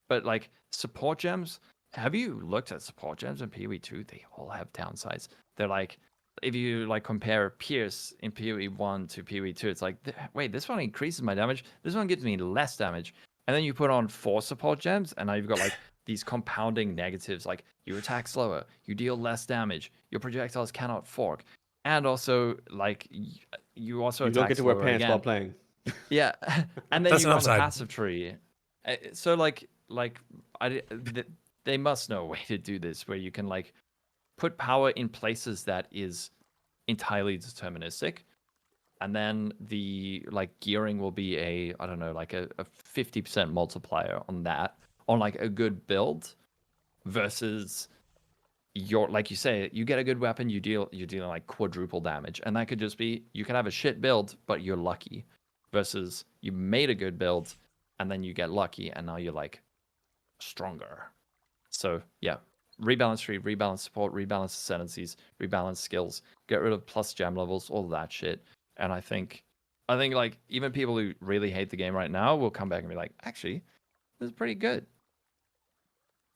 but like support gems. Have you looked at support gems in PoE 2? They all have downsides. They're like, if you like compare Pierce in PoE 1 to PoE 2, it's like, wait, this one increases my damage. This one gives me less damage. And then you put on 4 support gems, and now you've got like these compounding negatives. Like you attack slower, you deal less damage, your projectiles cannot fork, and also like you also you attack don't get to wear slower pants again. while playing. Yeah, and then That's you an got the upside. passive tree. So like they must know a way to do this where you can like put power in places that is entirely deterministic, and then the like gearing will be a I don't know like a 50% multiplier on that on like a good build versus your like you say you get a good weapon you're dealing like quadruple damage, and that could just be you can have a shit build but you're lucky versus you made a good build and then you get lucky and now you're like stronger. So yeah, rebalance tree, rebalance support, rebalance ascendancies, rebalance skills, get rid of plus gem levels, all that shit. And I think like even people who really hate the game right now will come back and be like, actually, this is pretty good.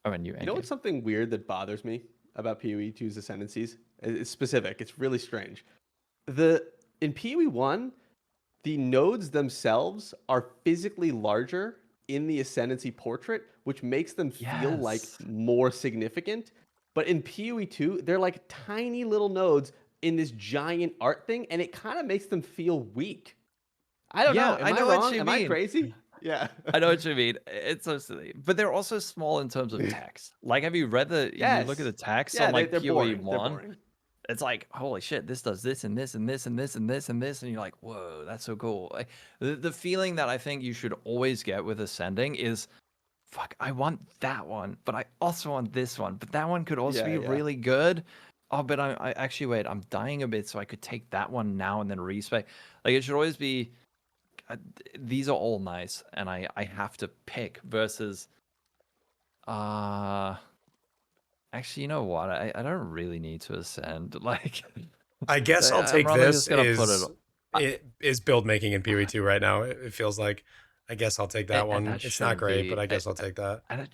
Oh, and you know what's something weird that bothers me about PoE 2's Ascendancies? It's specific. It's really strange. In PoE 1, the nodes themselves are physically larger in the Ascendancy portrait, which makes them feel like more significant. But in PoE 2, they're like tiny little nodes in this giant art thing, and it kind of makes them feel weak. I don't know. Am I know what wrong? you Am I mean. crazy? Yeah. I know what you mean. It's so silly. But they're also small in terms of text. Like, have you read you look at the text on like they're PoE boring. 1? They're boring. It's like, holy shit, this does this and this and this and this and this and this. And you're like, whoa, that's so cool. Like, the feeling that I think you should always get with Ascending is, fuck, I want that one, but I also want this one. But that one could also be really good. Oh, but I actually, wait, I'm dying a bit, so I could take that one now and then respec. Like, it should always be, these are all nice, and I have to pick versus, actually, you know what? I don't really need to ascend. Like, I guess I'll I'm take rather this just gonna put is build making in PoE 2 right now. It feels like, I guess I'll take that one. that It's not great, be- but I guess I'll take that. and it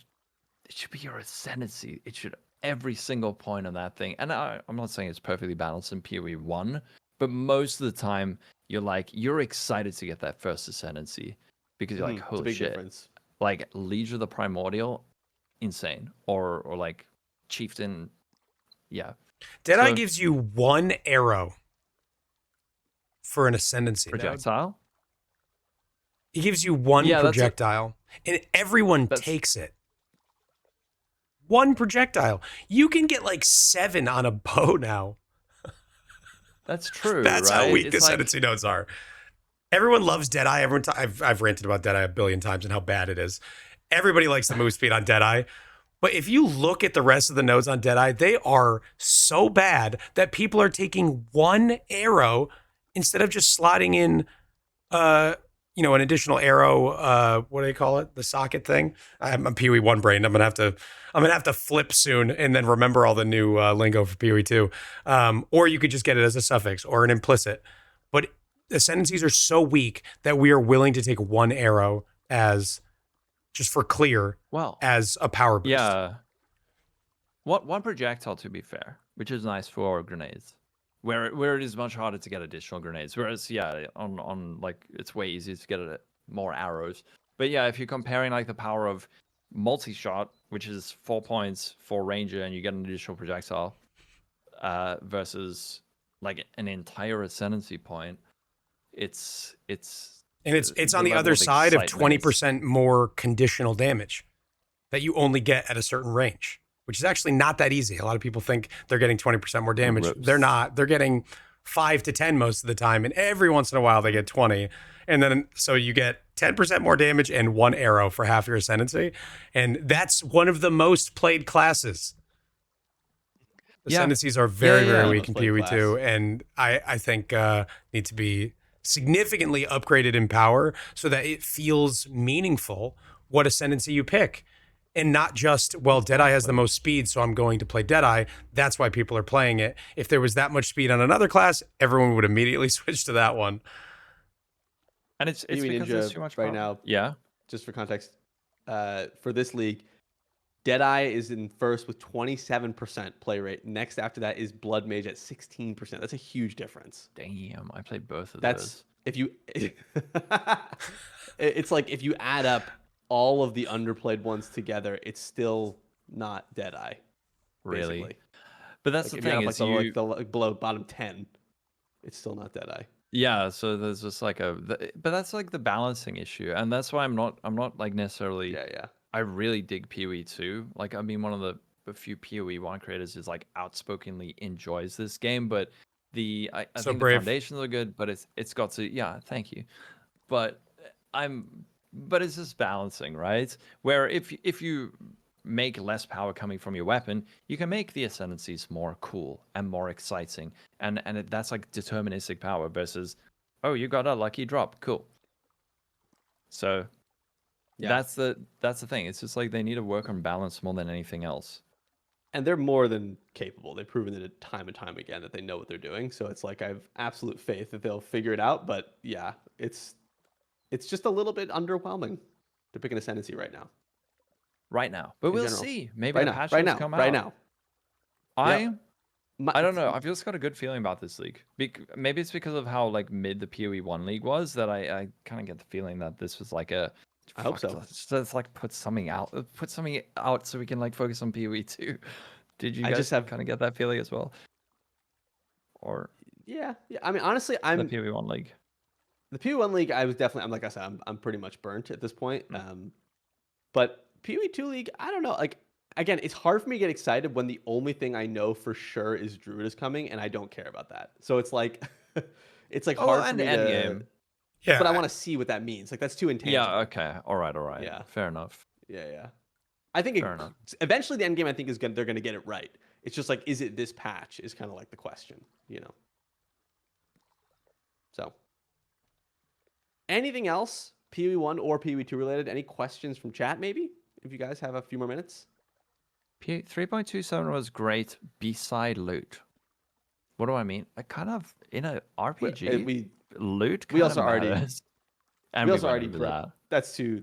should be your ascendancy. It should every single point on that thing. And I'm not saying it's perfectly balanced in PoE 1, but most of the time you're excited to get that first ascendancy because you're like, It's a holy big shit. difference. Like Liege of the Primordial, insane. Or like Chieftain, yeah. Deadeye So- gives you 1 arrow for an ascendancy. Projectile? He gives you 1 Yeah, that's projectile, and everyone That's- takes it. 1 projectile. You can get like 7 on a bow now. That's true. That's right? how weak It's the ascendancy nodes are. Everyone loves Deadeye. I've ranted about Deadeye a billion times and how bad it is. Everybody likes the move speed on Deadeye, But if you look at the rest of the nodes on Deadeye, they are so bad that people are taking one arrow instead of just slotting in, an additional arrow. What do they call it? The socket thing. I'm a PoE 1 brain. I'm gonna have to flip soon and then remember all the new lingo for PoE 2. Or you could just get it as a suffix or an implicit. But Ascendancies are so weak that we are willing to take one arrow as just for clear as a power boost. Yeah. One projectile, to be fair, which is nice for grenades, where it is much harder to get additional grenades. Whereas, on like it's way easier to get more arrows. But yeah, if you're comparing like the power of multi-shot, which is 4 points for ranger, and you get an additional projectile, versus like an entire ascendancy point, it's on the other side of 20% more conditional damage that you only get at a certain range, which is actually not that easy. A lot of people think they're getting 20% more damage. They're not. They're getting 5 to 10 most of the time, and every once in a while they get 20. And then so you get 10% more damage and one arrow for half your ascendancy, and that's one of the most played classes. Ascendancies are very, very weak in PoE 2, and I think need to be significantly upgraded in power so that it feels meaningful what ascendancy you pick, and not just, well, Deadeye has the most speed, so I'm going to play Deadeye. That's why people are playing it. If there was that much speed on another class, everyone would immediately switch to that one. And it's because there's too much power. Right now. Yeah. Just for context, for this league, Deadeye is in first with 27% play rate. Next after that is Blood Mage at 16%. That's a huge difference. Damn, I played both of That's those. if you. It's like if you add up all of the underplayed ones together, it's still not Deadeye. Really? Basically. But that's like the thing. It's the below bottom 10. It's still not Deadeye. Yeah, so there's just like but that's like the balancing issue, and that's why I'm not like necessarily. Yeah. I really dig PoE 2. Like, I mean, one of the few PoE 1 creators is like outspokenly enjoys this game, but I So think brave. the foundations are good, but it's got to, thank you. But it's just balancing, right? Where if you make less power coming from your weapon, you can make the ascendancies more cool and more exciting, and that's like deterministic power versus, oh, you got a lucky drop, cool. So that's the thing. It's just like they need to work on balance more than anything else. And they're more than capable. They've proven it time and time again that they know what they're doing. So it's like I have absolute faith that they'll figure it out. But yeah, it's just a little bit underwhelming to pick an ascendancy right now. But we'll general. see. Maybe Right the now, patch right notes now, come right out. now. I don't know. I've just got a good feeling about this league. Maybe it's because of how like mid the PoE 1 league was that I kind of get the feeling that this was like a. I hope so. Let's like put something out so we can like focus on PoE 2. Did you guys kind of get that feeling as well? Or yeah. I mean, honestly, I'm the PoE 1 league. The PoE 1 league. I'm like I said, I'm pretty much burnt at this point. But PoE 2 league, I don't know. Like again, it's hard for me to get excited when the only thing I know for sure is Druid is coming, and I don't care about that. So it's like it's like hard for me to. Endgame. Yeah, but I want to see what that means. Like that's too intangible. Yeah. Okay. All right. Yeah. Fair enough. Yeah. I think eventually the end game. I think they're going to get it right. It's just like, is it this patch? Is kind of like the question, So, anything else PoE 1 or PoE 2 related? Any questions from chat? Maybe if you guys have a few more minutes. 3.27 was great. B-side loot. What do I mean? I kind of in a RPG. Loot. We also already. And we also already. That. That's too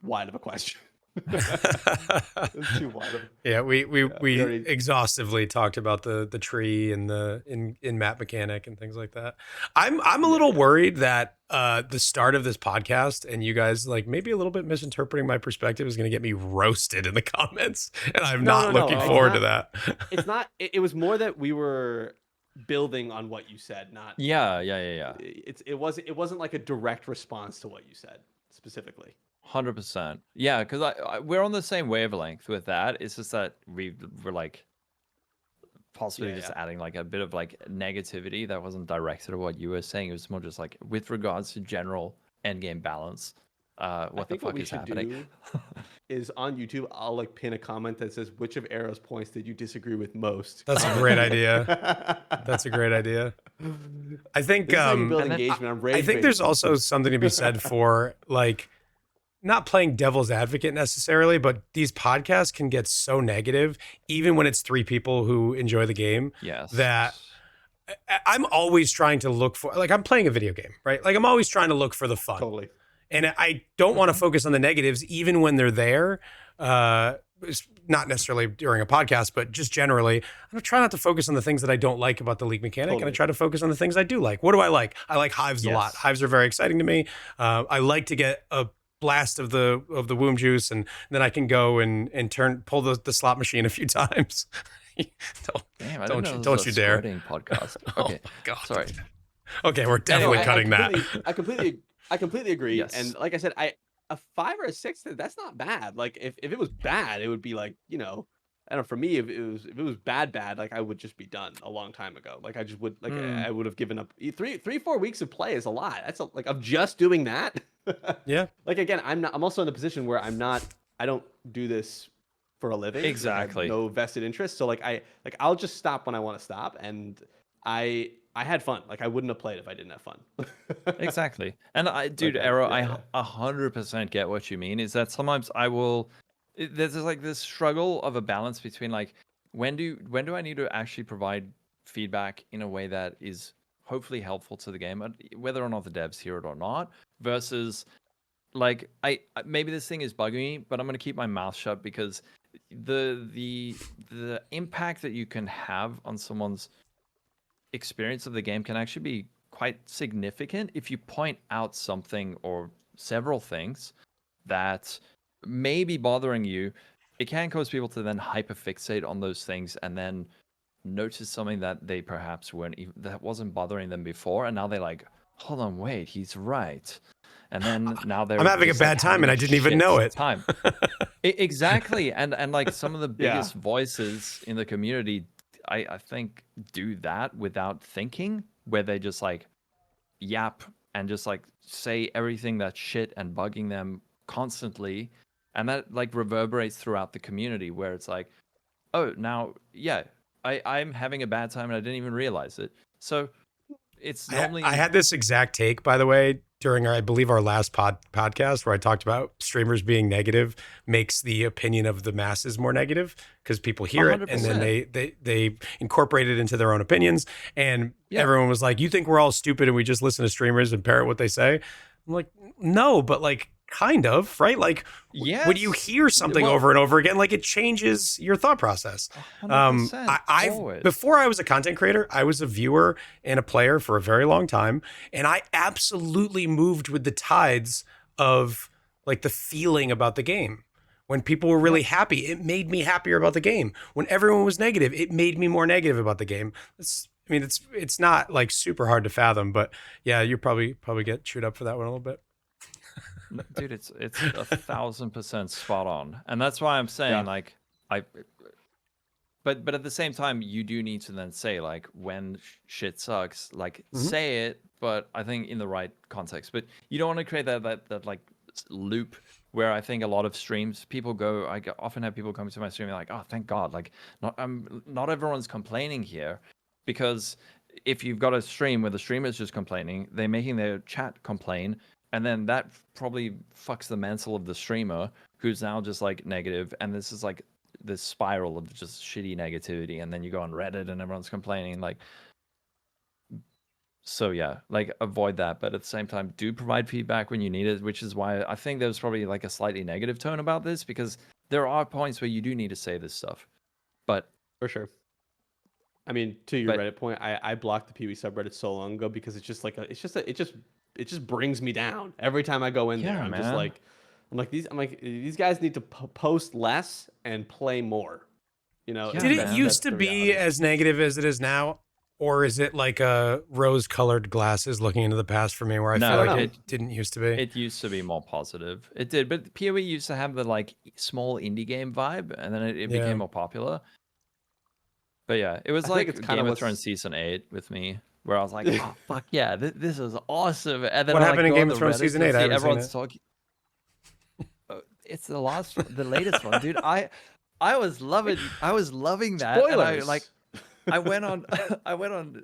wide of a question. That's too wide of. Yeah, we already exhaustively talked about the tree and the in map mechanic and things like that. I'm a little worried that the start of this podcast and you guys like maybe a little bit misinterpreting my perspective is going to get me roasted in the comments, and I'm not looking forward to that. It's not. It was more that we were building on what you said, not. Yeah. It wasn't like a direct response to what you said specifically. 100%. Yeah, because we're on the same wavelength with that. It's just that we're like possibly just adding like a bit of like negativity that wasn't directed at what you were saying. It was more just like with regards to general endgame balance. What the fuck is happening? is on YouTube, I'll like pin a comment that says, "Which of Arrow's points did you disagree with most?" That's a great idea. That's a great idea. I think This is how you build And then- engagement. I'm I rage think there's also something to be said for like not playing devil's advocate necessarily, but these podcasts can get so negative, even when it's 3 people who enjoy the game, Yes. that I'm always trying to look for, like, I'm playing a video game, right? Like, I'm always trying to look for the fun. totally. And I don't want to focus on the negatives, even when they're there. It's not necessarily during a podcast, but just generally, I'm trying not to focus on the things that I don't like about the league mechanic, and I Totally. try to focus on the things I do like. What do I like? I like hives a lot. Yes. Hives are very exciting to me. I like to get a blast of the womb juice, and then I can go and pull the slot machine a few times. Damn, I don't didn't know you- this don't was you a dare. squirting podcast. Oh Okay, my God. sorry. Okay, we're definitely cutting that. I completely agree. Yes. And like I said, a 5 or a 6, that's not bad. Like if it was bad, it would be like, I don't know, for me, if it was bad, like I would just be done a long time ago. Like I just would, like I would have given up. 4 weeks of play is a lot. That's like of just doing that. Yeah. Like again, I'm also in a position where I don't do this for a living. Like, I have Exactly. no vested interest. So I'll just stop when I want to stop. And I had fun. Like I wouldn't have played if I didn't have fun. Exactly. And dude, Okay, Arrow, yeah, I 100% get what you mean. Is that sometimes there's like this struggle of a balance between like when do I need to actually provide feedback in a way that is hopefully helpful to the game, whether or not the devs hear it or not, versus like maybe this thing is bugging me, but I'm gonna keep my mouth shut because the impact that you can have on someone's experience of the game can actually be quite significant if you point out something or several things that may be bothering you. It can cause people to then hyperfixate on those things and then notice something that they perhaps that wasn't bothering them before, and now they're like, hold on, wait, he's right. And then now they're I'm having a just, like, bad time having and a I didn't even shit know it. time. Exactly. And like some of the Yeah. biggest voices in the community, I think do that without thinking, where they just like yap and just like say everything that's shit and bugging them constantly, and that like reverberates throughout the community, where it's like, oh, now yeah, I'm having a bad time and I didn't even realize it. So it's normally I had this exact take, by the way, during I believe our last podcast where I talked about streamers being negative makes the opinion of the masses more negative because people hear it and then 100%. they incorporate it into their own opinions. And Yeah. everyone was like, "You think we're all stupid and we just listen to streamers and parrot what they say?" I'm like, "No, but like kind of, right? Like when you Yes. hear something Well- over and over again, like it changes your thought process." 100%, always. Before I was a content creator, I was a viewer and a player for a very long time, and I absolutely moved with the tides of like the feeling about the game. When people were really happy, it made me happier about the game. When everyone was negative, it made me more negative about the game. It's not like super hard to fathom, but yeah, you probably get chewed up for that one a little bit. Dude, it's 1,000% spot on, and that's why I'm saying like but at the same time, you do need to then say like when shit sucks, like say it, but I think in the right context. But you don't want to create that like loop where I think a lot of streams people go. Often have people come to my stream and like, oh, thank God, like not everyone's complaining here, because if you've got a stream where the streamer is just complaining, they're making their chat complain. And then that probably fucks the mental of the streamer, who's now just like negative. And this is like this spiral of just shitty negativity. And then you go on Reddit and everyone's complaining. Like, so yeah, like avoid that. But at the same time, do provide feedback when you need it, which is why I think there's probably like a slightly negative tone about this, because there are points where you do need to say this stuff. But For sure. I mean, to your Reddit point, I blocked the Pee-wee subreddit so long ago because it's just like it just brings me down every time I go in there. I'm just like, these guys need to post less and play more. Yeah, Did it man, used that's to the be reality. as negative as it is now? Or is it like a rose-colored glasses looking into the past for me, where I No, feel like no. it didn't used to be? it used to be more positive. It did, but PoE used to have the like small indie game vibe, and then it Yeah. became more popular. But yeah, it was I think like it's kinda Game of what's- Thrones season 8 with me, where I was like, "Oh fuck yeah, this is awesome!" And then What I, happened in go on Game of the Thrones Reddit season to 8? I see haven't seen everyone's it. talking. it's the latest one, dude. I was loving that, and Spoilers. I went on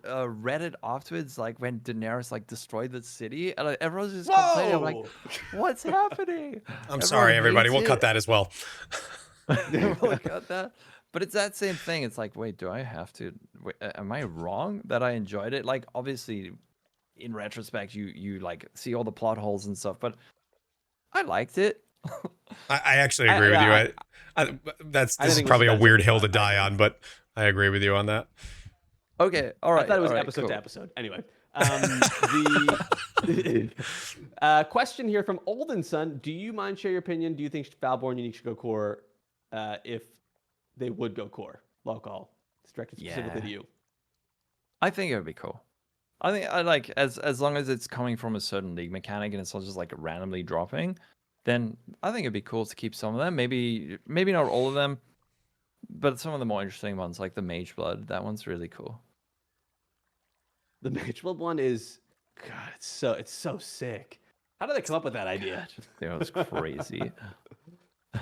Reddit afterwards, like when Daenerys like destroyed the city, and everyone's just complaining. I'm like, Whoa! what's happening? I'm sorry, everybody. We'll hates cut that as well. We'll cut that. But it's that same thing. It's like, wait, do I have to? Wait, am I wrong that I enjoyed it? Like, obviously, in retrospect, you like see all the plot holes and stuff, but I liked it. I actually agree with you. This is probably a weird hill to die on, but I agree with you on that. Okay, all right. I thought it was all right, episode cool. to episode. Anyway, the question here from Olden Son: do you mind share your opinion? Do you think Falborn Unique should go core? If they would go core, alcohol. It's directed specifically to you. I think it would be cool. I think I like as long as it's coming from a certain league mechanic and it's not just like randomly dropping, then I think it'd be cool to keep some of them. Maybe not all of them, but some of the more interesting ones, like the Mage Blood. That one's really cool. The Mage Blood one is, God, it's so sick. How did they come up with that idea? That was crazy.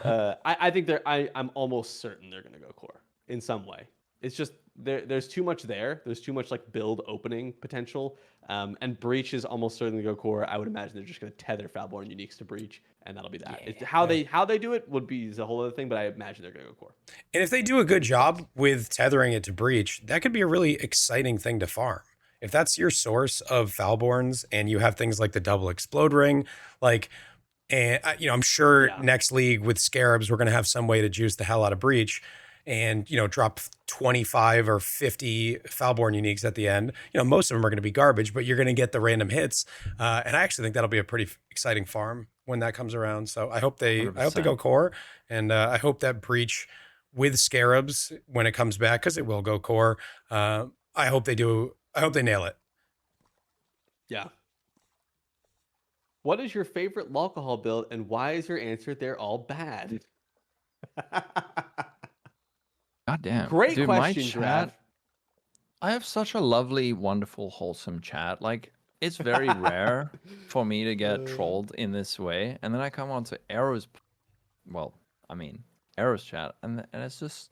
I think I'm almost certain they're gonna go core in some way. It's just there's too much there. There's too much like build opening potential. And Breach is almost certainly gonna go core. I would imagine they're just gonna tether Falborn Uniques to Breach, and that'll be that. How they do it would be a whole other thing, but I imagine they're gonna go core. And if they do a good job with tethering it to Breach, that could be a really exciting thing to farm. If that's your source of Falborns and you have things like the double explode ring, like, and I'm sure next league with Scarabs, we're going to have some way to juice the hell out of Breach and, drop 25 or 50 Falborn uniques at the end. Most of them are going to be garbage, but you're going to get the random hits. And I actually think that'll be a pretty exciting farm when that comes around. So I hope they go core, and I hope that Breach with Scarabs when it comes back, because it will go core. I hope they nail it. Yeah. What is your favorite alcohol build, and why is your answer they're all bad? God damn. Great Dude, question, my chat. Giraffe. I have such a lovely, wonderful, wholesome chat. Like, it's very rare for me to get trolled in this way. And then I come on to Arrow's chat, and it's just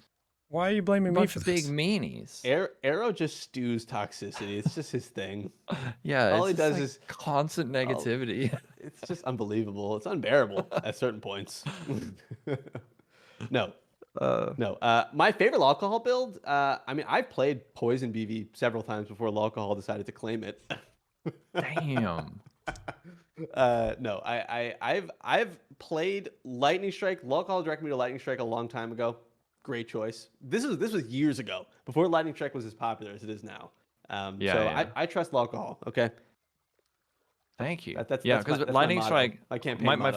Why are you blaming me for big this? meanies. Arrow just stews toxicity. It's just his thing. Yeah, All he does like is constant negativity. It's just unbelievable. It's unbearable at certain points. No. My favorite alcohol build. I've played Poison BV several times before alcohol decided to claim it. Damn. No, I've played Lightning Strike. Alcohol directed me to Lightning Strike a long time ago. Great choice. This was years ago, before Lightning Strike was as popular as it is now. I trust alcohol. Okay. Thank you. That's because Lightning Strike, my campaign my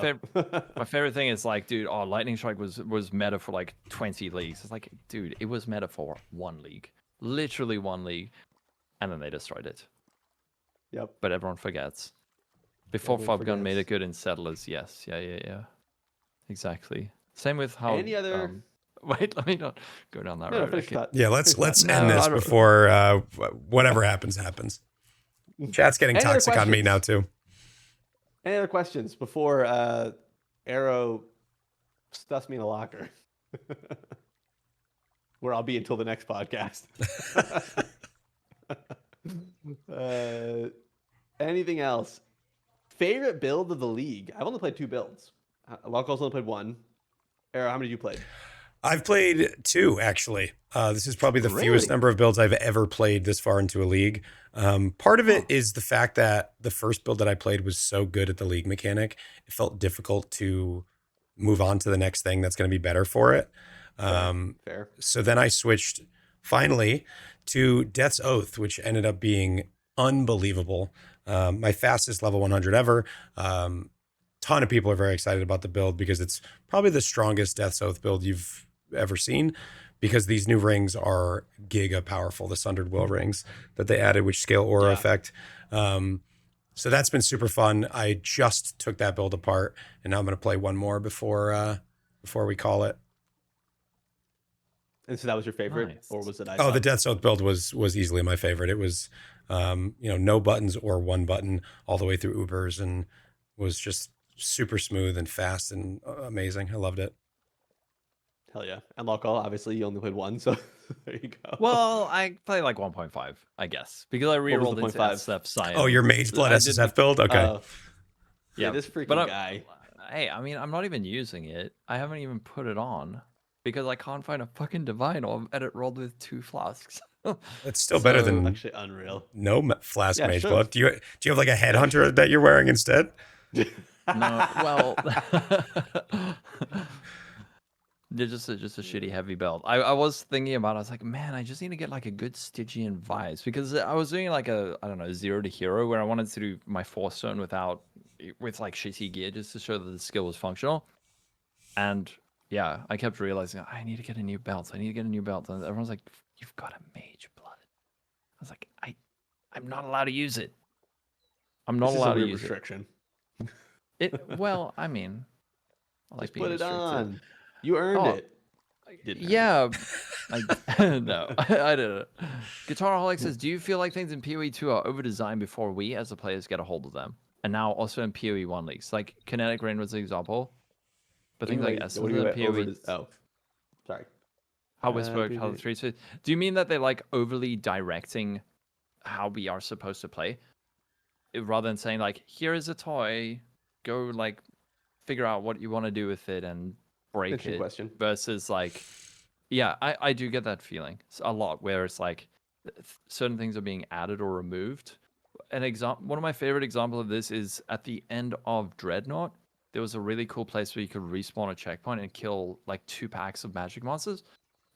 favorite thing is like, dude, Lightning Strike was meta for like 20 leagues. It's like, dude, it was meta for one league, literally one league, and then they destroyed it. Yep. But everyone forgets. Before Fobgun made it good in Settlers, yes, yeah, exactly. Same with how. Any other? Wait, let me not go down that road. Okay. Yeah, let's end this before whatever happens. Chat's getting toxic on me now too. Any other questions before Arrow stuffs me in a locker? Where I'll be until the next podcast. Anything else? Favorite build of the league? I've only played 2 builds. Local's only played 1. Arrow, how many did you play? I've played 2, actually. This is probably the fewest number of builds I've ever played this far into a league. Part of it is the fact that the first build that I played was so good at the league mechanic. It felt difficult to move on to the next thing that's going to be better for it. Fair. So then I switched finally to Death's Oath, which ended up being unbelievable. My fastest level 100 ever. Ton of people are very excited about the build because it's probably the strongest Death's Oath build you've ever seen, because these new rings are giga powerful, the Sundered Will rings that they added, which scale aura effect. So that's been super fun. I just took that build apart, and now I'm going to play one more before we call it. And so that was your favorite, Nice. or was it? The Death's Oath build was easily my favorite. It was, no buttons or one button all the way through Ubers, and was just super smooth and fast and amazing. I loved it. Hell yeah. And Local, obviously, you only played one, so there you go. Well, I play like 1.5, I guess, because I was the rerolled into 0.5? SF Science. Oh, your Mage Blood I SSF didn't. build? Okay. Yeah, Yeah, this freaking but guy. hey, I mean, I'm not even using it. I haven't even put it on because I can't find a fucking divine orb, and it rolled with 2 flasks. That's still better So- than Actually, unreal. no Flask Yeah, Mage sure. Blood. Do you have like a headhunter that you're wearing instead? No, well, they're just a shitty heavy belt. I was thinking about it, I was like, man, I just need to get like a good Stygian vibes because I was doing like a, I don't know, 0 to hero where I wanted to do my 4-stone with like shitty gear just to show that the skill was functional. And yeah, I kept realizing I need to get a new belt. I need to get a new belt. And everyone's like, you've got a Mage Blood. I was like, I'm not allowed to use it. I'm not This is a allowed to weird use restriction. it. Well, I mean, I like Just being put it restricted. on. You earned Oh, it. Didn't earn Yeah, no, I didn't. Guitaraholic says, "Do you feel like things in PoE 2 are over designed before we, as the players, get a hold of them? And now also in PoE 1 leagues, like Kinetic Rain was an example, but things like Essence what do you and mean by over? PoE, Oh, sorry. how Whisper, how the 3 says, do you mean that they're like overly directing how we are supposed to play, rather than saying like, here is a toy, go like figure out what you want to do with it and break Interesting it, question. versus like." Yeah, I do get that feeling a lot, where it's like certain things are being added or removed. One of my favorite examples of this is at the end of Dreadnought. There was a really cool place where you could respawn a checkpoint and kill like 2 packs of magic monsters.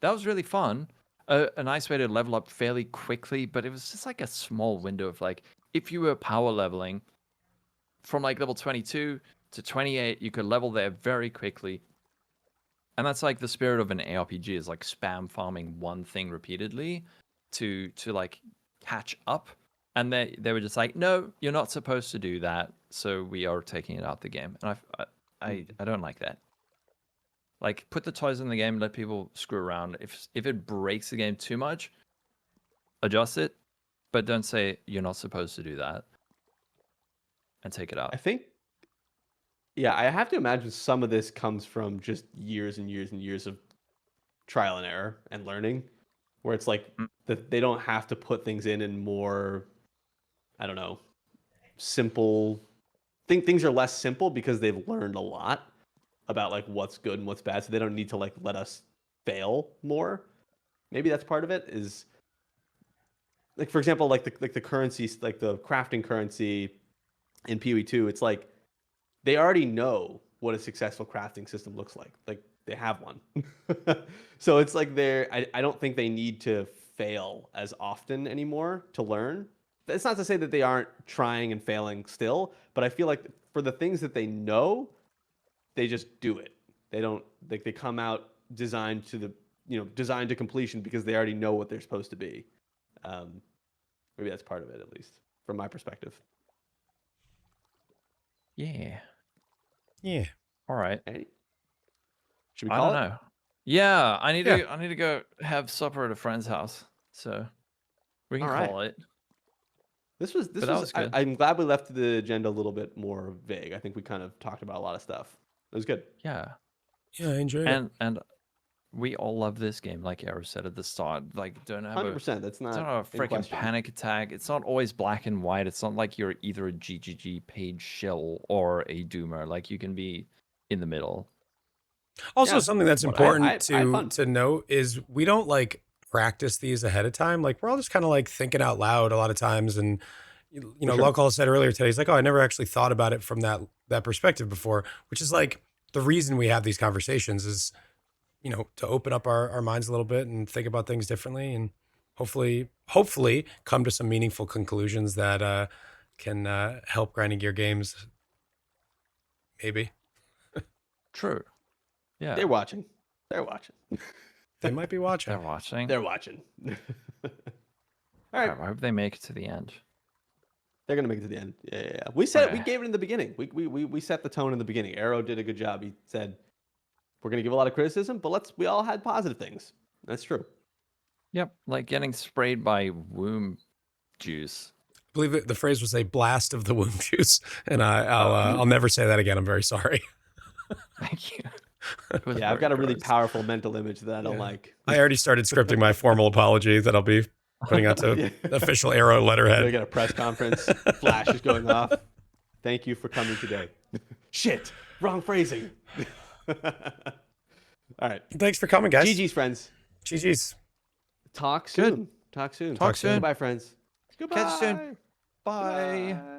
That was really fun. A nice way to level up fairly quickly, but it was just like a small window of like, if you were power leveling from like level 22 to 28, you could level there very quickly. And that's like the spirit of an ARPG, is like spam farming one thing repeatedly to like catch up. And they were just like, no, you're not supposed to do that, so we are taking it out the game. And I don't like that. Like, put the toys in the game, let people screw around. If it breaks the game too much, adjust it, but don't say you're not supposed to do that and take it out. I think. Yeah, I have to imagine some of this comes from just years and years and years of trial and error and learning, where it's like that they don't have to put things in more, I don't know, simple. Things are less simple because they've learned a lot about like what's good and what's bad, so they don't need to like let us fail more. Maybe that's part of it. Is like, for example, like the currencies, like the crafting currency in PoE 2, it's like they already know what a successful crafting system looks like. Like, they have one. So it's like I don't think they need to fail as often anymore to learn. It's not to say that they aren't trying and failing still, but I feel like for the things that they know, they just do it. They don't, like, they come out designed to completion because they already know what they're supposed to be. Maybe that's part of it, at least from my perspective. Yeah. Yeah. All right. Hey, should we I call don't it? know. Yeah, I need to go have supper at a friend's house. So we can All right. call it. This was But that was good. I'm glad we left the agenda a little bit more vague. I think we kind of talked about a lot of stuff. It was good. Yeah. Yeah, I enjoyed it. And we all love this game, like Arrow said at the start. Like, don't have 100%. That's it's not not a in freaking question. panic attack. It's not always black and white. It's not like you're either a GGG page shell or a doomer. Like, you can be in the middle. Also, Yeah, something that's I important had fun. to note is we don't like practice these ahead of time. Like, we're all just kind of like thinking out loud a lot of times. And you know, sure. Locall said earlier today, he's like, "Oh, I never actually thought about it from that perspective before," which is like the reason we have these conversations is, you know, to open up our minds a little bit and think about things differently, and hopefully come to some meaningful conclusions that can help grinding gear games. Maybe True. Yeah. They're watching. They're watching. they might be watching. They're watching. They're watching. All right. I hope they make it to the end. They're gonna make it to the end. Yeah. We said it. We Okay. gave it in the beginning. We set the tone in the beginning. Arrow did a good job. He said we're gonna give a lot of criticism, but we all had positive things. That's true. Yep. Like getting sprayed by womb juice. believe that the phrase was a blast of the womb juice, and I'll never say that again. I'm very sorry. Thank you. Yeah, I've got a really powerful mental image that I don't like. I already started scripting my formal apology that I'll be putting out to official Arrow letterhead. We got a press conference. Flash is going off. Thank you for coming today. Shit, wrong phrasing. All right. Thanks for coming, guys. GG's, friends. GG's. Talk soon. Talk soon. Talk soon. Goodbye, friends. Goodbye. Catch you soon. Bye. Bye.